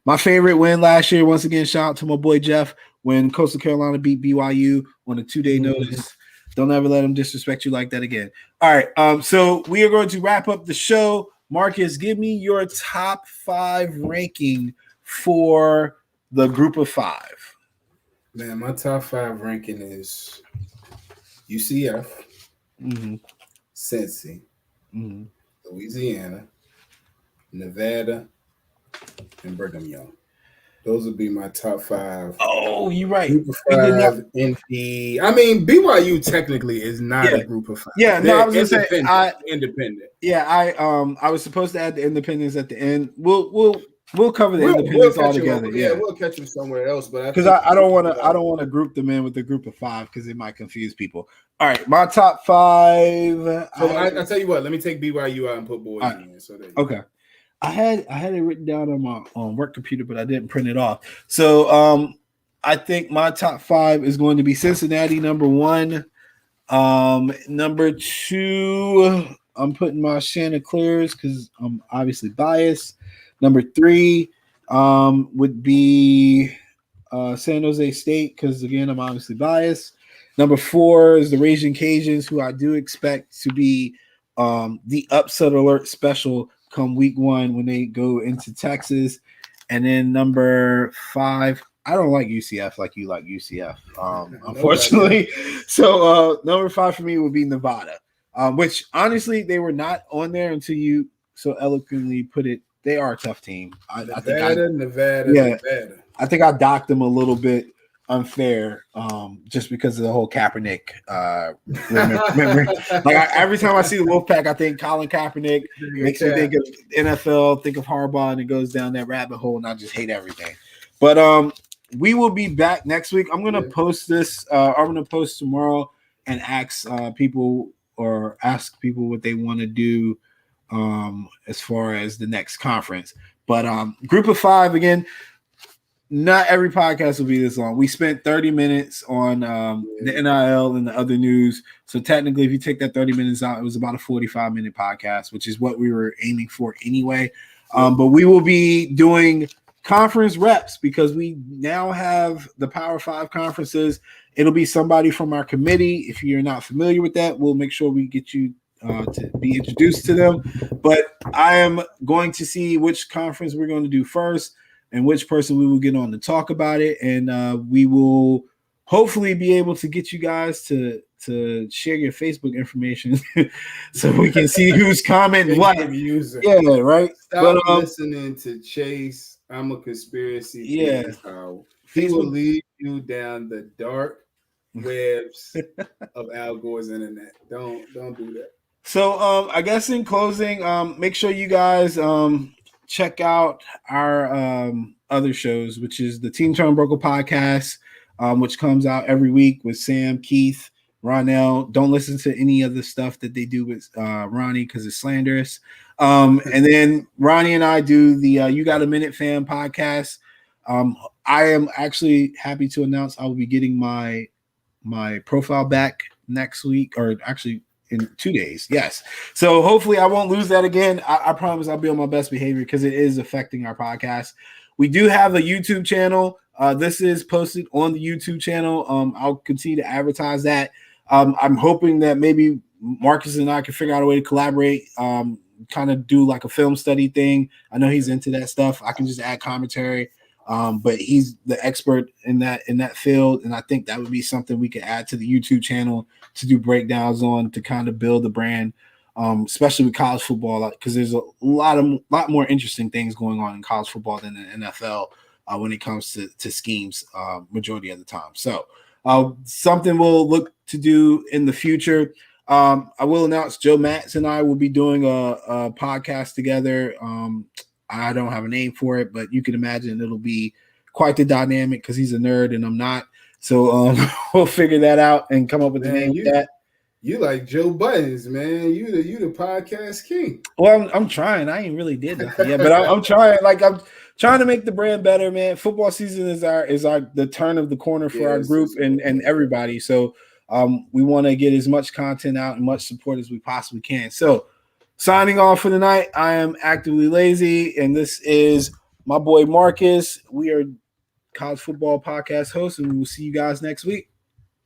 my favorite win last year, once again, shout out to my boy Jeff, when Coastal Carolina beat BYU on a 2-day notice. Don't ever let them disrespect you like that again. All right. So we are going to wrap up the show. Marcus, give me your top 5 ranking for the group of 5. Man, my top 5 ranking is UCF, Cincy, Louisiana, Nevada, and Brigham Young. Those would be my top 5. Oh, you're right. Group of 5 in the. I mean, BYU technically is not a group of 5. Yeah, no, I was gonna say independent. Yeah, I was supposed to add the independents at the end. We'll cover the independents all together. Yeah, we'll catch them somewhere else. But because I don't want to group them in with the group of 5 because it might confuse people. All right, my top 5. So I tell you what, let me take BYU out and put boys in. So okay. I had it written down on my work computer, but I didn't print it off. So I think my top 5 is going to be Cincinnati, number 1. Number 2, I'm putting my Chanticleers because I'm obviously biased. Number 3 would be San Jose State because, again, I'm obviously biased. Number 4 is the Raging Cajuns, who I do expect to be the upset alert special come week 1 when they go into Texas. And then number 5, I don't like UCF like you like UCF, unfortunately. So number 5 for me would be Nevada, which honestly they were not on there until you so eloquently put it. They are a tough team. Nevada. I think I docked them a little bit unfair, just because of the whole Kaepernick. Remember, like every time I see the Wolfpack, I think Colin Kaepernick makes me think of NFL, think of Harbaugh, and it goes down that rabbit hole, and I just hate everything. But we will be back next week. I'm gonna post this. I'm gonna post tomorrow and ask people what they want to do as far as the next conference. But group of 5 again. Not every podcast will be this long. We spent 30 minutes on the NIL and the other news. So technically, if you take that 30 minutes out, it was about a 45-minute podcast, which is what we were aiming for anyway. But we will be doing conference reps because we now have the Power 5 conferences. It'll be somebody from our committee. If you're not familiar with that, we'll make sure we get you to be introduced to them. But I am going to see which conference we're going to do first and which person we will get on to talk about it. And we will hopefully be able to get you guys to share your Facebook information so we can see who's commenting what. Yeah, right. Stop listening to Chase. I'm a conspiracy. Yeah. He will lead you down the dark webs of Al Gore's internet. Don't do that. So I guess in closing, make sure you guys check out our other shows, which is the Team Turnbuckle podcast, which comes out every week with Sam, Keith, Ronell. Don't listen to any of the stuff that they do with Ronnie because it's slanderous. And then Ronnie and I do the You Got a Minute Fam podcast. I am actually happy to announce I will be getting my profile back next week, or actually in 2 days. Yes. So hopefully I won't lose that again. I promise I'll be on my best behavior because it is affecting our podcast. We do have a YouTube channel. This is posted on the YouTube channel. I'll continue to advertise that. I'm hoping that maybe Marcus and I can figure out a way to collaborate, kind of do like a film study thing. I know he's into that stuff. I can just add commentary. But he's the expert in that field, and I think that would be something we could add to the YouTube channel to do breakdowns on, to kind of build the brand, especially with college football, because there's a lot more interesting things going on in college football than the NFL when it comes to schemes, majority of the time. So something we'll look to do in the future. I will announce Joe Matz and I will be doing a podcast together. I don't have a name for it, but you can imagine it'll be quite the dynamic because he's a nerd and I'm not. So we'll figure that out and come up with the name of that. You like Joe Buttons, man. You the podcast king. Well, I'm trying. I ain't really did nothing yet, but I'm trying. Like, I'm trying to make the brand better, man. Football season is the turn of the corner for our group and everybody. So we want to get as much content out and much support as we possibly can. So signing off for the night, I am Actively Lazy, and this is my boy Marcus. We are College Football Podcast hosts, and we'll see you guys next week.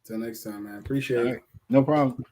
Till next time, man. Appreciate it. No problem.